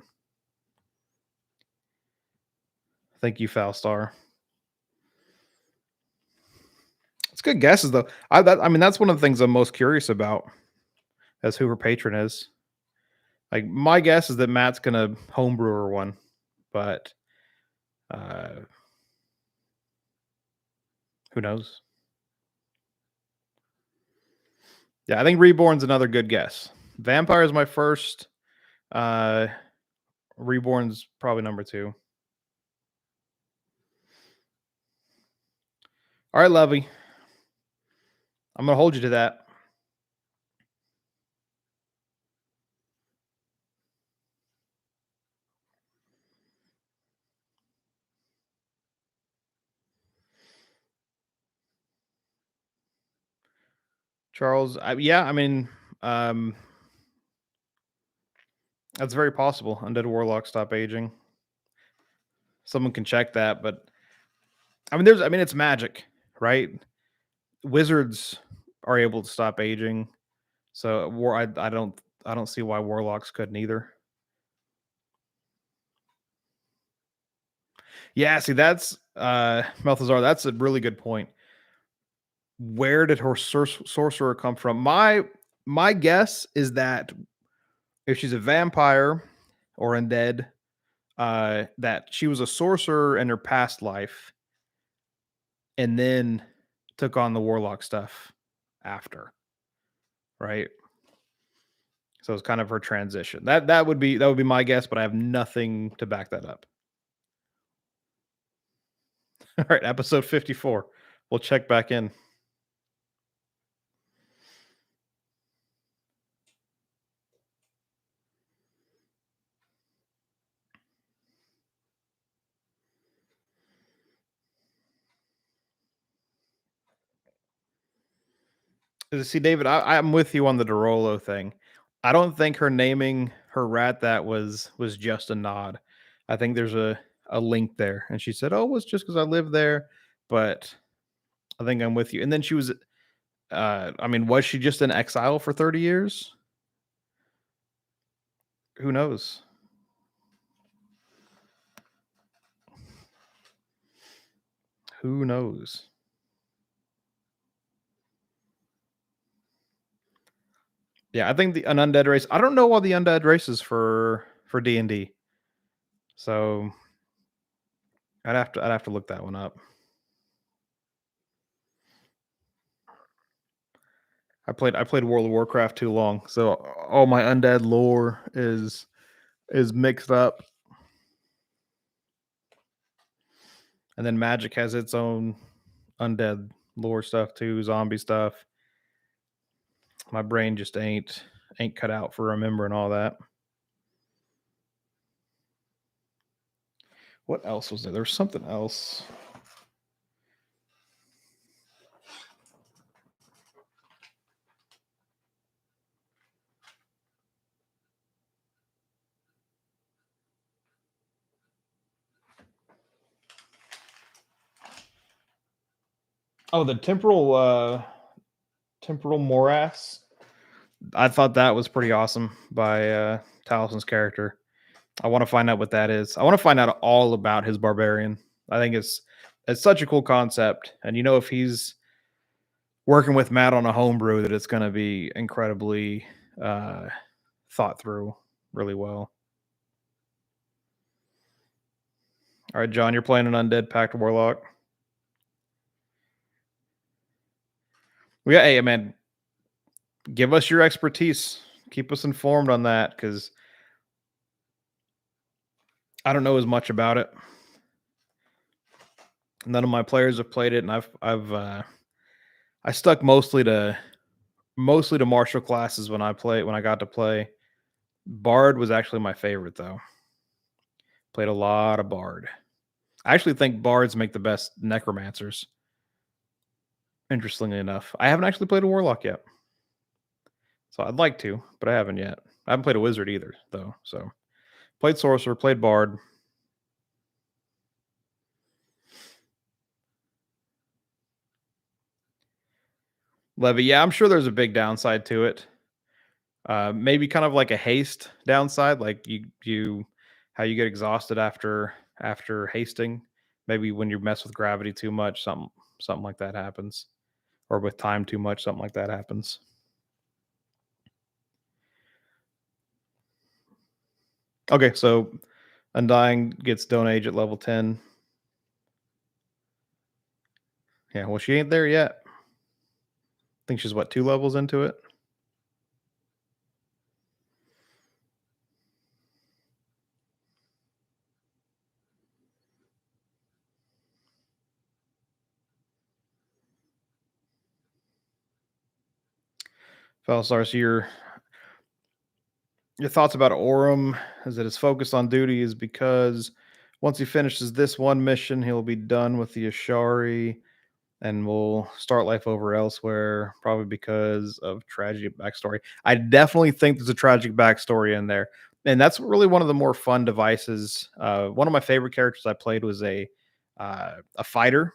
Thank you, Falstar. It's good guesses though. I mean, that's one of the things I'm most curious about as who her patron is. Like my guess is that Matt's gonna homebrew her one, but uh, who knows? Yeah, I think Reborn's another good guess. Vampire is my first. Uh, Reborn's probably number two. All right, Lovey. I'm gonna hold you to that. Charles. Yeah, I mean, um, that's very possible. Undead Warlock stop aging. Someone can check that, but I mean, it's magic, right? Wizards are able to stop aging, so I don't see why warlocks couldn't either. Yeah, see, that's Melthazar. That's a really good point. Where did her sorcerer come from? My guess is that if she's a vampire or undead, that she was a sorcerer in her past life, and then took on the warlock stuff after, right? So it's kind of her transition. That would be my guess, but I have nothing to back that up. All right, episode 54. We'll check back in. See, David, I'm with you on the Derolo thing. I don't think her naming her rat that was just a nod. I think there's a link there, and she said, "Oh, it's just because I live there." But I think I'm with you. And then she was, I mean, was she just in exile for 30 years? Who knows? Who knows? Yeah, I think an undead race. I don't know all the undead races for D&D, so I'd have to look that one up. I played World of Warcraft too long, so all my undead lore is mixed up. And then Magic has its own undead lore stuff too, zombie stuff. My brain just ain't cut out for remembering all that. What else was there? There was something else. Oh, the temporal morass. I thought that was pretty awesome by Talison's character. I want to find out what that is. I want to find out all about his barbarian. I think it's such a cool concept, and if he's working with Matt on a homebrew, that it's going to be incredibly thought through really well. All right, John, you're playing an undead pact warlock. Hey, man, give us your expertise. Keep us informed on that because I don't know as much about it. None of my players have played it, and I stuck mostly to martial classes when I got to play. Bard was actually my favorite though. Played a lot of bard. I actually think bards make the best necromancers. Interestingly enough, I haven't actually played a warlock yet, so I'd like to, but I haven't yet. I haven't played a wizard either, though. So played sorcerer, played bard. Levy, yeah, I'm sure there's a big downside to it. Maybe kind of like a haste downside, like you how you get exhausted after hasting. Maybe when you mess with gravity too much, something like that happens, or with time too much, something like that happens. Okay, so Undying gets Stone Age at level 10. Yeah, well, she ain't there yet. I think she's what, 2 levels into it? Falsar, so your thoughts about Aurum is that his focus on duty is because once he finishes this one mission, he'll be done with the Ashari and will start life over elsewhere, probably because of tragic backstory. I definitely think there's a tragic backstory in there. And that's really one of the more fun devices. One of my favorite characters I played was a fighter,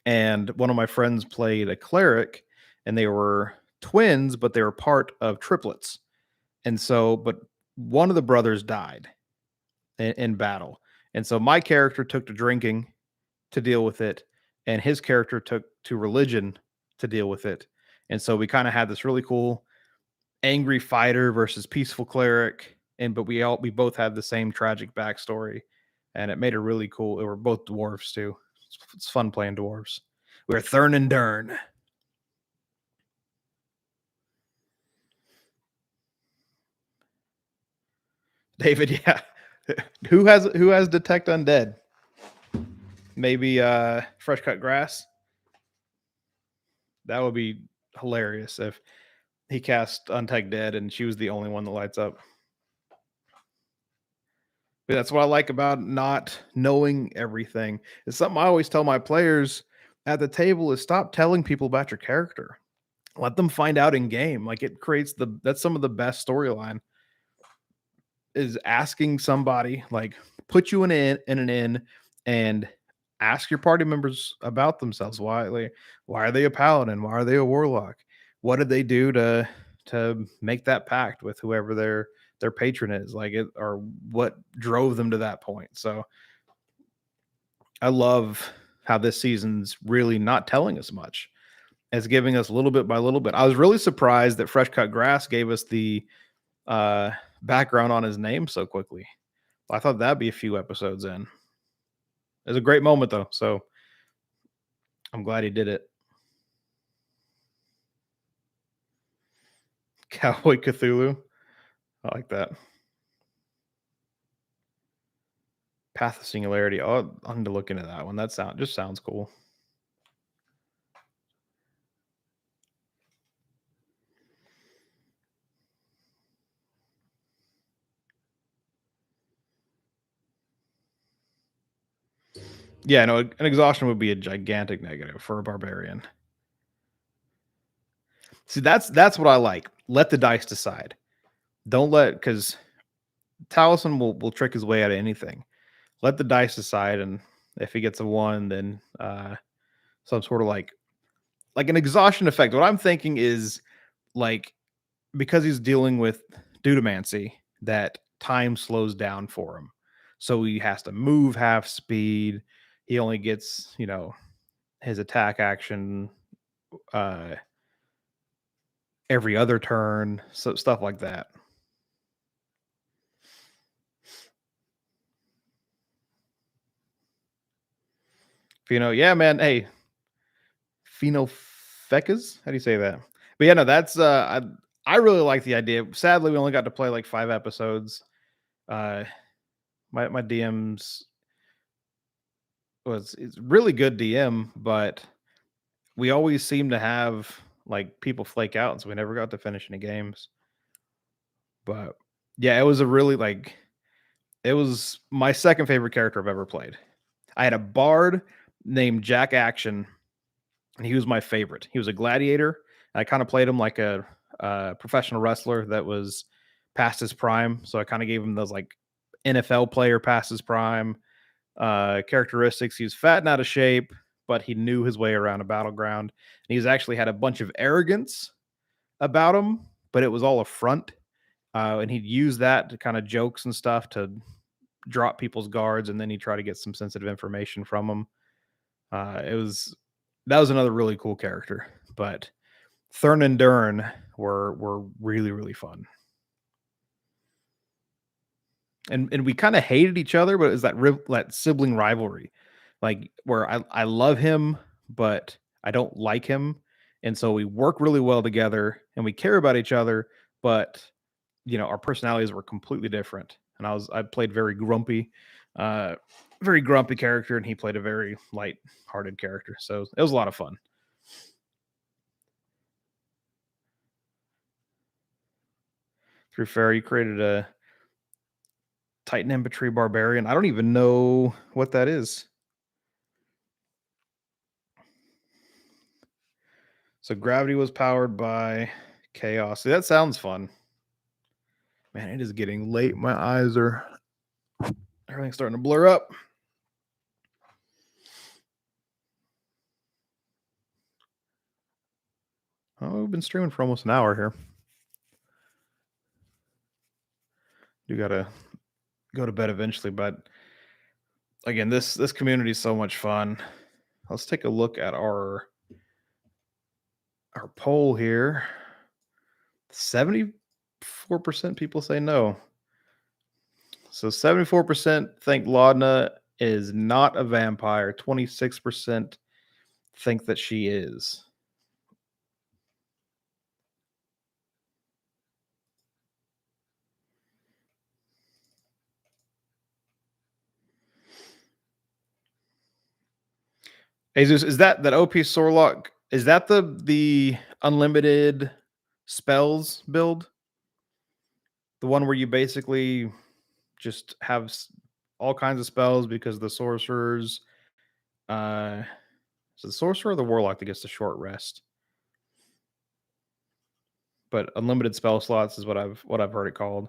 and one of my friends played a cleric, and they were twins, but they were part of triplets. And so, but one of the brothers died in battle. And so my character took to drinking to deal with it, and his character took to religion to deal with it. And so we kind of had this really cool angry fighter versus peaceful cleric, and but we both had the same tragic backstory, and it made it really cool. They were both dwarves too. It's fun playing dwarves. We are Thurn and Dern. David, yeah. Who has detect undead? Maybe fresh cut grass. That would be hilarious if he cast Untech Dead and she was the only one that lights up. But that's what I like about not knowing everything. It's something I always tell my players at the table is stop telling people about your character. Let them find out in game. Like it creates that's some of the best storyline is asking somebody like put you in an inn and ask your party members about themselves. Why are they a paladin? Why are they a warlock? What did they do to make that pact with whoever their patron is? Like it or what drove them to that point. So I love how this season's really not telling us much. It's giving us little bit by little bit. I was really surprised that Fresh Cut Grass gave us the uh background on his name so quickly. I thought that'd be a few episodes in. It was a great moment though, so I'm glad he did it. Cowboy Cthulhu. I like that. Path of Singularity. Oh, I need to look into that one. That sounds cool. Yeah, no, an exhaustion would be a gigantic negative for a barbarian. See, that's what I like. Let the dice decide. Don't let because Taliesin will trick his way out of anything. Let the dice decide, and if he gets a one, then some sort of like an exhaustion effect. What I'm thinking is like because he's dealing with dudamancy, that time slows down for him. So he has to move half speed. He only gets, his attack action uh every other turn. So stuff like that. Yeah, man. Hey, Phenofecas? How do you say that? But yeah, no, that's I really like the idea. Sadly, we only got to play like 5 episodes. Uh my DMs was it's really good DM, but we always seem to have like people flake out, and so we never got to finish any games. But yeah, it was a really like It was my second favorite character I've ever played. I had a bard named Jack Action, and he was my favorite. He was a gladiator. I kind of played him like a professional wrestler that was past his prime. So I kind of gave him those like NFL player past his prime characteristics. He was fat and out of shape, but he knew his way around a battleground. And he's actually had a bunch of arrogance about him, but it was all a front. And he'd use that to kind of jokes and stuff to drop people's guards, and then he'd try to get some sensitive information from them. It was that was another really cool character, but Thurn and Dern were really really fun, and we kind of hated each other, but it was that sibling rivalry, like where I love him, but I don't like him, and so we work really well together, and we care about each other, but our personalities were completely different, and I played uh, very grumpy character, and he played a very light-hearted character, so it was a lot of fun. Through Pharaoh, you created a Titan Infantry Barbarian. I don't even know what that is. So gravity was powered by chaos. See, that sounds fun. Man, it is getting late. My eyes are everything's starting to blur up. Oh, we've been streaming for almost an hour here. You gotta go to bed eventually, but again, this community is so much fun. Let's take a look at our poll here. 74% people say no. So 74% think Laudna is not a vampire. 26% think that she is. Jesus, is that OP Sorlock? Is that the unlimited spells build? The one where you basically just have all kinds of spells because the sorcerers, uh, is it the sorcerer or the warlock that gets the short rest? But unlimited spell slots is what I've heard it called.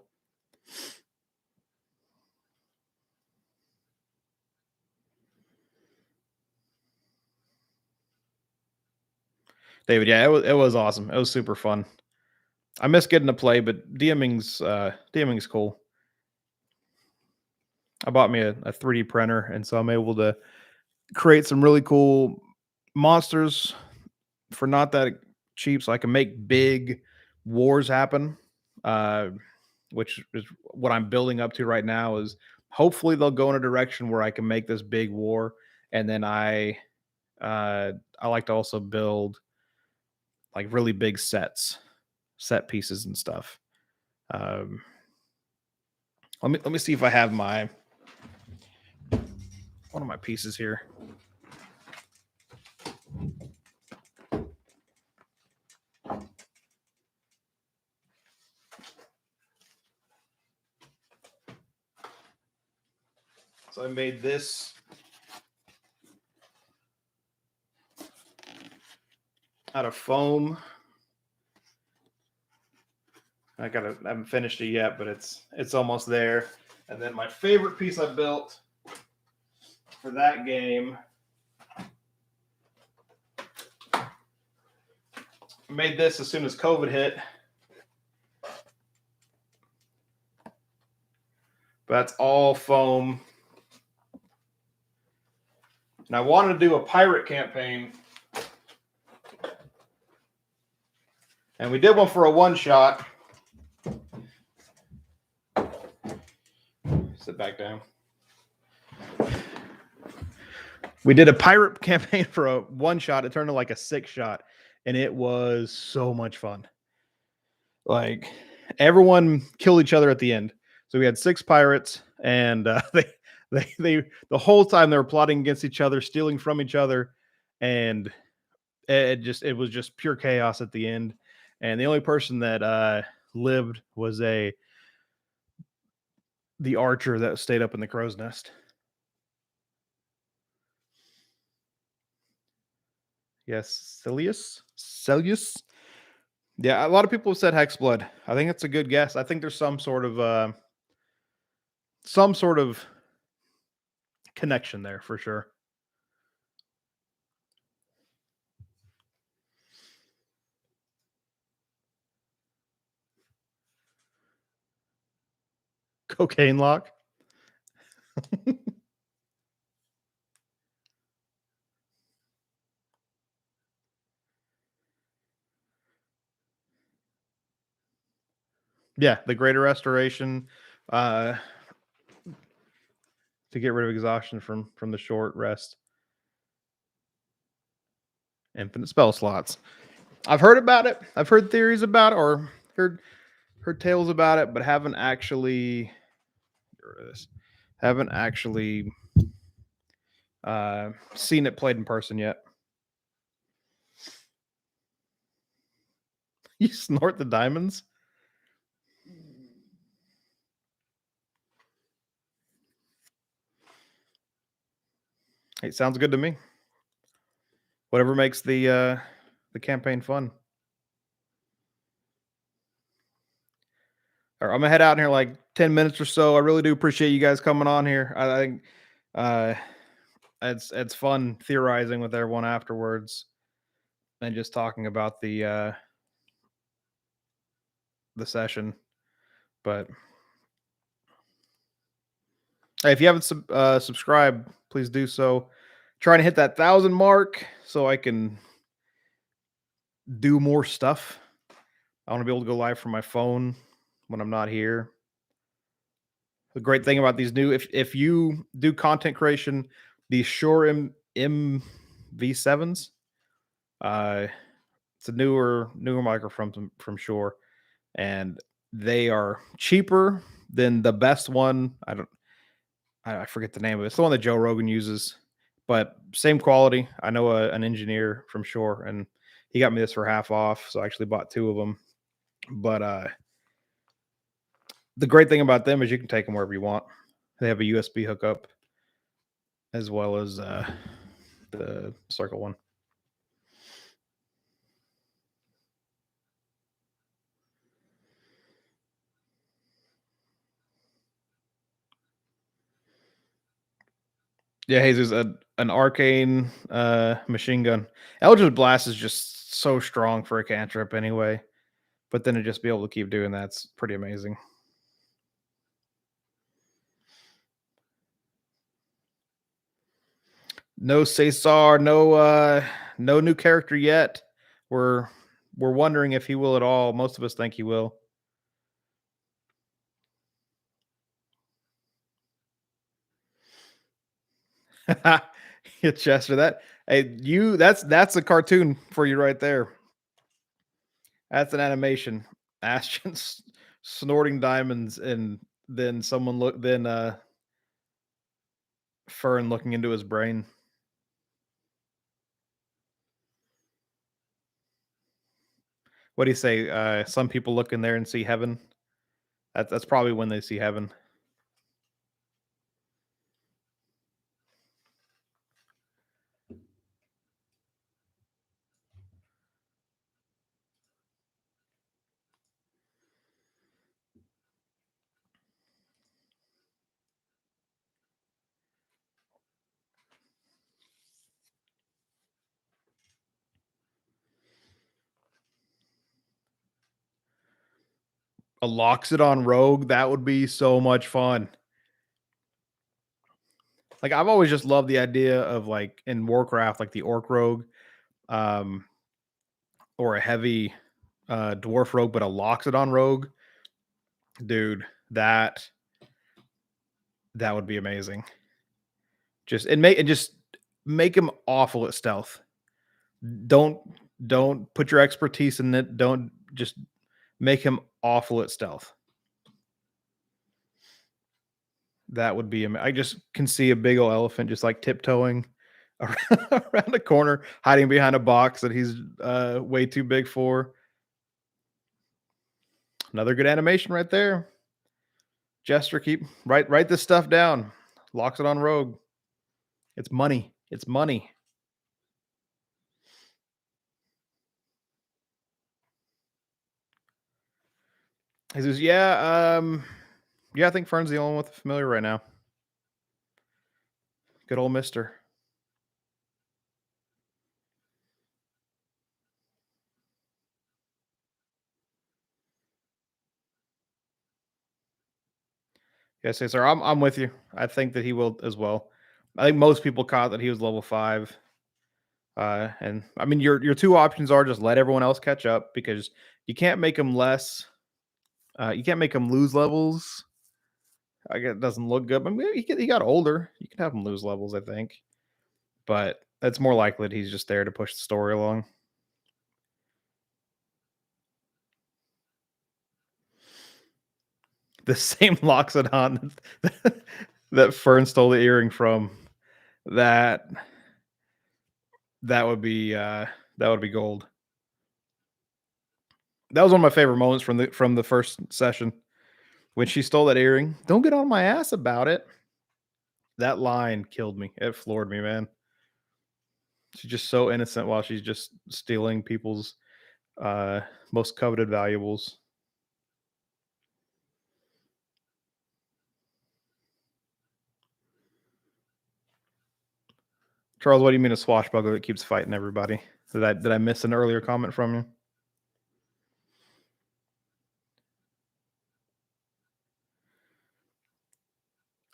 David, yeah, it was awesome. It was super fun. I miss getting to play, but DMing's cool. I bought me a 3D printer, and so I'm able to create some really cool monsters for not that cheap, so I can make big wars happen. Uh, which is what I'm building up to right now. Is hopefully they'll go in a direction where I can make this big war, and then I like to also build like really big set pieces and stuff. Um, let me see if I have my one of my pieces here. So I made this out of foam. I haven't finished it yet, but it's almost there. And then my favorite piece I built for that game, I made this as soon as COVID hit. But that's all foam. And I wanted to do a pirate campaign. And we did one for a one shot. Sit back down. We did a pirate campaign for a one shot. It turned into like a 6-shot. And it was so much fun. Like everyone killed each other at the end. So we had 6 pirates, and they the whole time they were plotting against each other, stealing from each other, and it was just pure chaos at the end. And the only person that lived was a the archer that stayed up in the crow's nest. Yes, Celius. Yeah, a lot of people have said Hexblood. I think it's a good guess. I think there's some sort of connection there for sure. Cocaine lock. Yeah, the Greater Restoration, uh, to get rid of exhaustion from the short rest. Infinite spell slots. I've heard about it. I've heard theories about it, or heard tales about it, but haven't actually get rid of this. Haven't actually seen it played in person yet. You snort the diamonds? It sounds good to me. Whatever makes the campaign fun. Or I'm gonna head out in here like 10 minutes or so. I really do appreciate you guys coming on here. I think uh, it's fun theorizing with everyone afterwards and just talking about the session. But hey, if you haven't subscribed, please do so. Trying to hit that 1,000 mark so I can do more stuff. I want to be able to go live from my phone when I'm not here. The great thing about these new, if you do content creation, these Shure MV7s, uh, it's a newer microphone from Shure, and they are cheaper than the best one. I forget the name of it. It's the one that Joe Rogan uses, but same quality. I know an engineer from Shure, and he got me this for half off, so I actually bought two of them. But the great thing about them is you can take them wherever you want. They have a USB hookup as well as the circle one. Yeah, Jesus, an arcane machine gun. Eldritch Blast is just so strong for a cantrip anyway. But then to just be able to keep doing that's pretty amazing. No Cesar, no new character yet. We're we're wondering if he will at all. Most of us think he will. Yeah, Chester, that's a cartoon for you right there. That's an animation. Ashton snorting diamonds, and then Fern looking into his brain. What do you say? Some people look in there and see heaven. That's probably when they see heaven. A Loxodon rogue, that would be so much fun. Like I've always just loved the idea of like in Warcraft, like the orc rogue, um, or a heavy dwarf rogue, but a Loxodon rogue, dude. That would be amazing. Just make him awful at stealth. Don't don't put your expertise in it. Don't just make him awful at stealth. That would be I just can see a big old elephant just like tiptoeing around a corner, hiding behind a box that he's way too big for. Another good animation right there. Jester, keep write this stuff down. Locks it on Rogue. It's money. It's money. He says, "Yeah, yeah, I think Fern's the only one with the familiar right now. Good old Mister." Yes, yes, sir. I'm with you. I think that he will as well. I think most people caught that he was level 5. And I mean, your two options are just let everyone else catch up because you can't make them less. You can't make them lose levels. I guess it doesn't look good. But maybe he got older. You can have him lose levels, I think. But it's more likely that he's just there to push the story along. The same Loxodon that Fern stole the earring from. That that would be that would be gold. That was one of my favorite moments from the first session when she stole that earring. Don't get on my ass about it. That line killed me. It floored me, man. She's just so innocent while she's just stealing people's uh most coveted valuables. Charles, what do you mean a swashbuckler that keeps fighting everybody? Did I miss an earlier comment from you?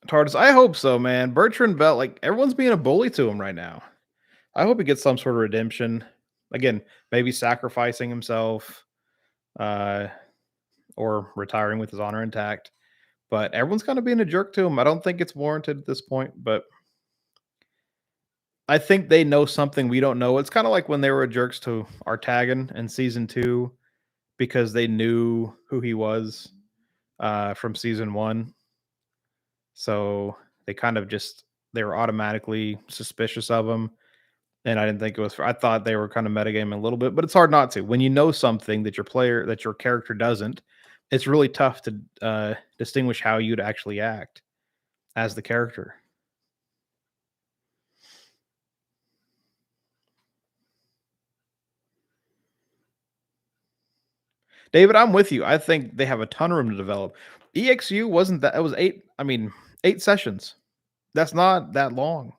Tardis, I hope so, man. Bertrand Belt, like everyone's being a bully to him right now. I hope he gets some sort of redemption. Again, maybe sacrificing himself, uh, or retiring with his honor intact. But everyone's kind of being a jerk to him. I don't think it's warranted at this point, but I think they know something we don't know. It's kind of like when they were jerks to Artagan in season 2 because they knew who he was from season 1. So they kind of just they were automatically suspicious of him. And I didn't think it was. I thought they were kind of metagaming a little bit, but it's hard not to. When you know something that your character doesn't, it's really tough to distinguish how you'd actually act as the character. David, I'm with you. I think they have a ton of room to develop. EXU wasn't that. It was 8. I mean, 8 sessions. That's not that long,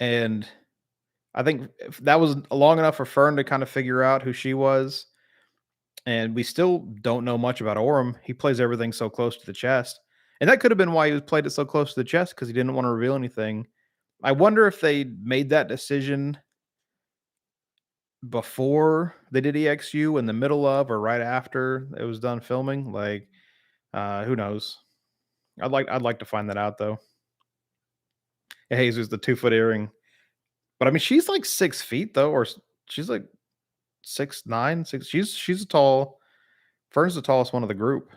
and I think if that was long enough for Fern to kind of figure out who she was. And we still don't know much about Orem. He plays everything so close to the chest. And that could have been why he played it so close to the chest because he didn't want to reveal anything. I wonder if they made that decision before they did EXU, in the middle of, or right after it was done filming. Like, who knows? I'd like to find that out though. Jesus, the 2 foot earring. But I mean, she's like 6 feet though, or she's like 6'9", 6. She's a tall. Fern's the tallest one of the group.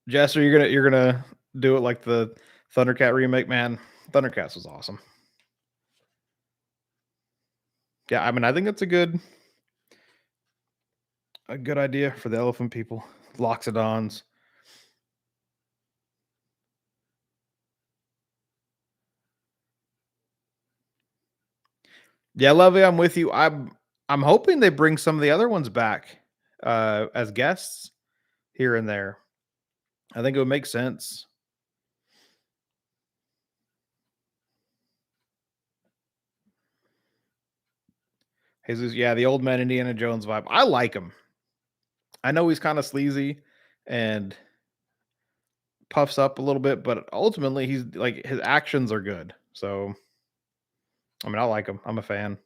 Jester, you're gonna do it like the Thundercat remake, man. Thundercats was awesome. Yeah, I mean, I think that's a good idea for the elephant people. Loxodons. Yeah, Lovey, I'm with you. I'm hoping they bring some of the other ones back as guests here and there. I think it would make sense. Jesus, yeah, the old man Indiana Jones vibe. I like him. I know he's kind of sleazy and puffs up a little bit, but ultimately he's like his actions are good. So I mean, I like him. I'm a fan.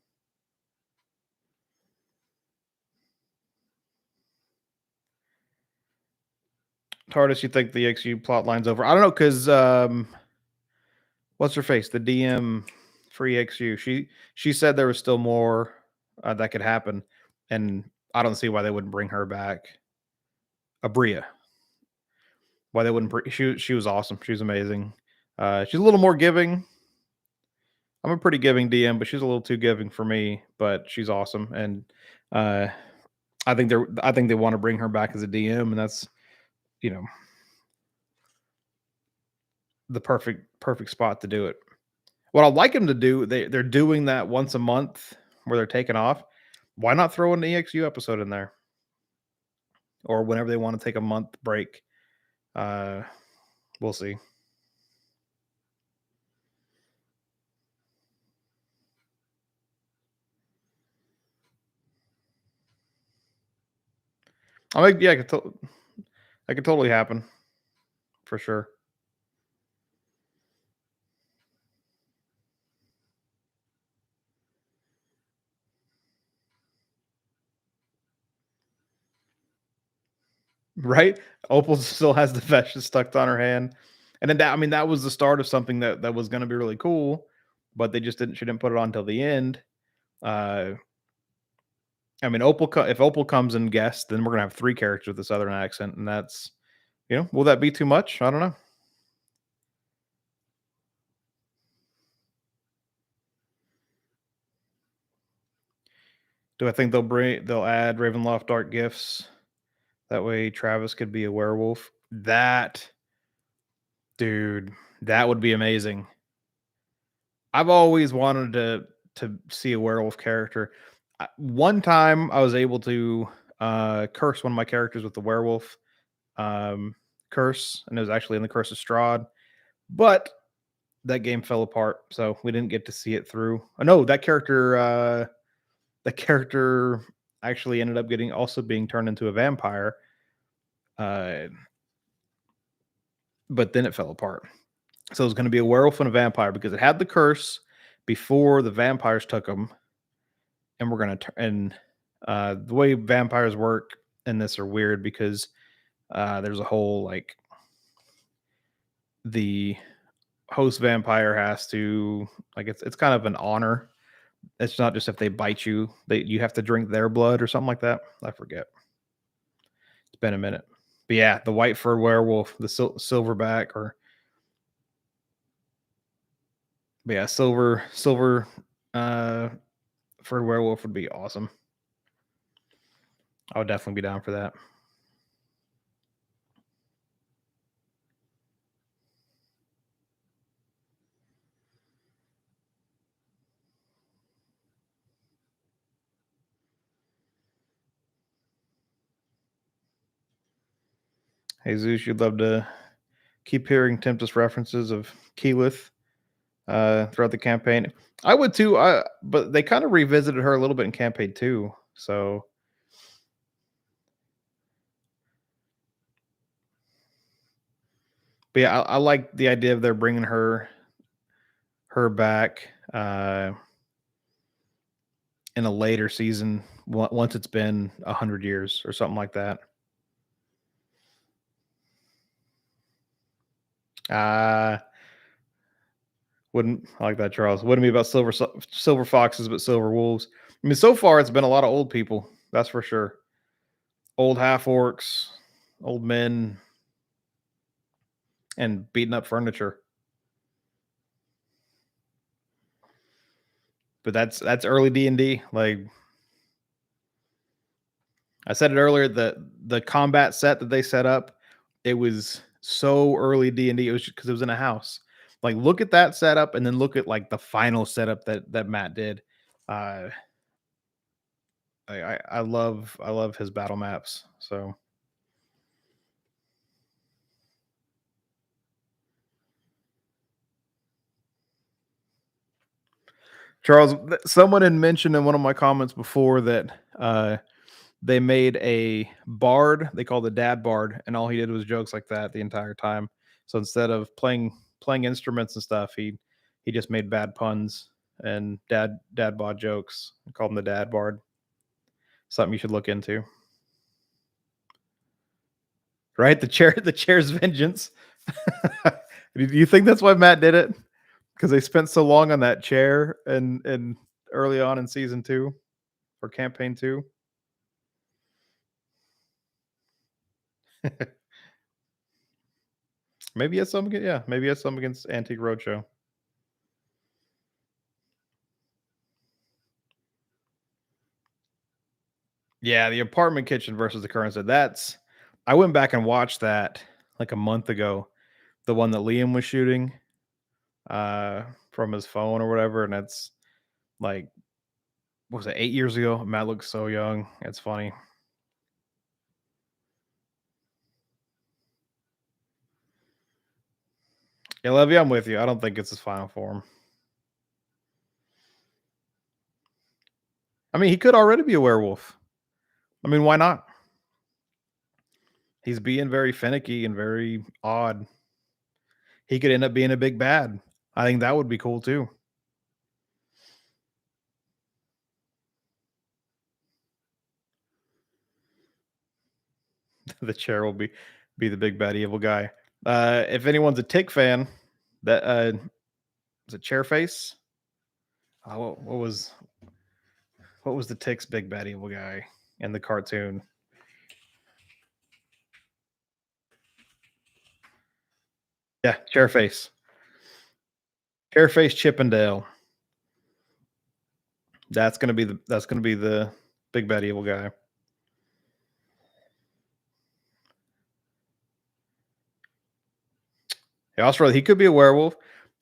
Tardis, you think the XU plot line's over? I don't know because what's her face? The DM free XU. She said there was still more that could happen, and I don't see why they wouldn't bring her back. Abria. Why they wouldn't? She was awesome. She was amazing. She's a little more giving. I'm a pretty giving DM, but she's a little too giving for me. But she's awesome, and uh, I think they want to bring her back as a DM, and that's you know the perfect spot to do it. What I'd like them to do, they're doing that once a month where they're taking off. Why not throw an EXU episode in there, or whenever they want to take a month break? Uh, we'll see. I like, yeah, that could totally happen for sure. Right? Opal still has the veshes stuck on her hand, and then that I mean that was the start of something that was going to be really cool, but they just didn't. She didn't put it on until the end. Uh, I mean, if Opal comes and guests, then we're gonna have three characters with a southern accent, and that's will that be too much? I don't know. Do I think they'll add Ravenloft Dark Gifts? That way Travis could be a werewolf. That dude, that would be amazing. I've always wanted to see a werewolf character. One time I was able to curse one of my characters with the werewolf um, curse, and it was actually in the Curse of Strahd, but that game fell apart, so we didn't get to see it through. No, that character actually ended up getting also being turned into a vampire, uh, but then it fell apart. So it was going to be a werewolf and a vampire because it had the curse before the vampires took them, and we're going to and the way vampires work in this are weird because there's a whole like the host vampire has to like it's kind of an honor. It's not just if they bite you, you have to drink their blood or something like that. I forget. It's been a minute. But yeah, the white fur werewolf, the silverback, or but yeah, silver uh fur werewolf would be awesome. I would definitely be down for that. Jesus, you'd love to keep hearing Tempest references of Keyleth throughout the campaign. I would too. But they kind of revisited her a little bit in campaign two. So, but yeah, I like the idea of they're bringing her back in a later season once it's been 100 years or something like that. Uh wouldn't I like that, Charles. Wouldn't be about silver foxes, but silver wolves. I mean, so far it's been a lot of old people. That's for sure. Old half orcs, old men, and beating up furniture. But that's early D&D. Like I said it earlier, the combat set that they set up, it was so early D&D. It was because it was in a house. Like look at that setup, and then look at like the final setup that Matt did. Uh, I love his battle maps. So Charles, someone had mentioned in one of my comments before that they made a bard. They called the dad bard, and all he did was jokes like that the entire time. So instead of playing instruments and stuff, he just made bad puns and dad bod jokes. I called him the dad bard. Something you should look into. Right? The chair's vengeance. Do you think that's why Matt did it? Because they spent so long on that chair and early on in season two or campaign two. Maybe he has some. Yeah, maybe he has some against Antique Roadshow. Yeah, the apartment kitchen versus the current set. That's I went back and watched that like a month ago. The one that Liam was shooting uh from his phone or whatever, and that's like what was it 8 years ago? Matt looks so young. It's funny. Yeah, Levy, I'm with you. I don't think it's his final form. I mean, he could already be a werewolf. I mean, why not? He's being very finicky and very odd. He could end up being a big bad. I think that would be cool too. The chair will be the big bad evil guy. If anyone's a Tick fan, that was it Chairface? What was the Tick's big bad evil guy in the cartoon? Yeah, Chairface. Chairface Chippendale. That's gonna be the big bad evil guy. Yeah, also he could be a werewolf.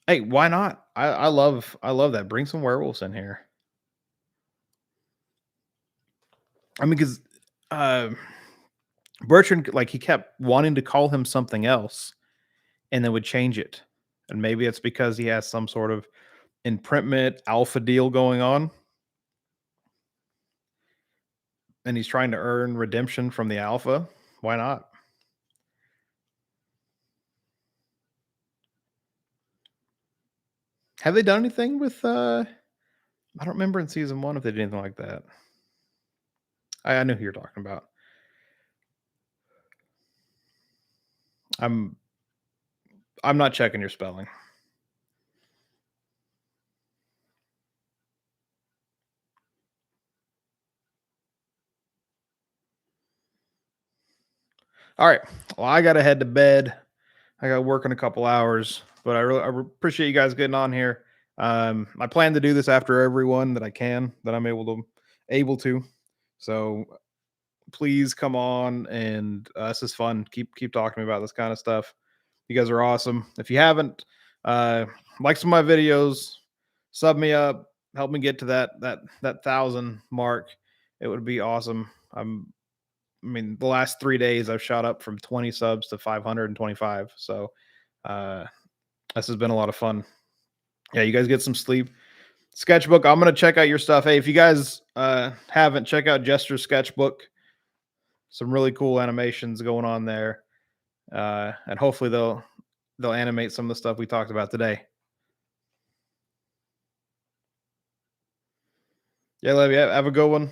Hey, why not? I love that. Bring some werewolves in here. I mean, because uh, Bertrand, like, he kept wanting to call him something else, and then would change it, and maybe it's because he has some sort of imprintment alpha deal going on, and he's trying to earn redemption from the alpha. Why not? Have they done anything with? I don't remember in season one if they did anything like that. I know who you're talking about. I'm I'm not checking your spelling. All right. Well, I gotta head to bed. I got work in a couple hours, but I appreciate you guys getting on here. I plan to do this after everyone that I can that I'm able to. So please come on and this is fun. Keep talking to me about this kind of stuff. You guys are awesome. If you haven't, uh, like some of my videos, sub me up, help me get to that 1,000 mark. It would be awesome. I mean, the last 3 days I've shot up from 20 subs to 525. So uh, this has been a lot of fun. Yeah, you guys get some sleep. Sketchbook, I'm gonna check out your stuff. Hey, if you guys haven't, check out Jester's Sketchbook. Some really cool animations going on there, and hopefully they'll animate some of the stuff we talked about today. Yeah, love you. Have a good one.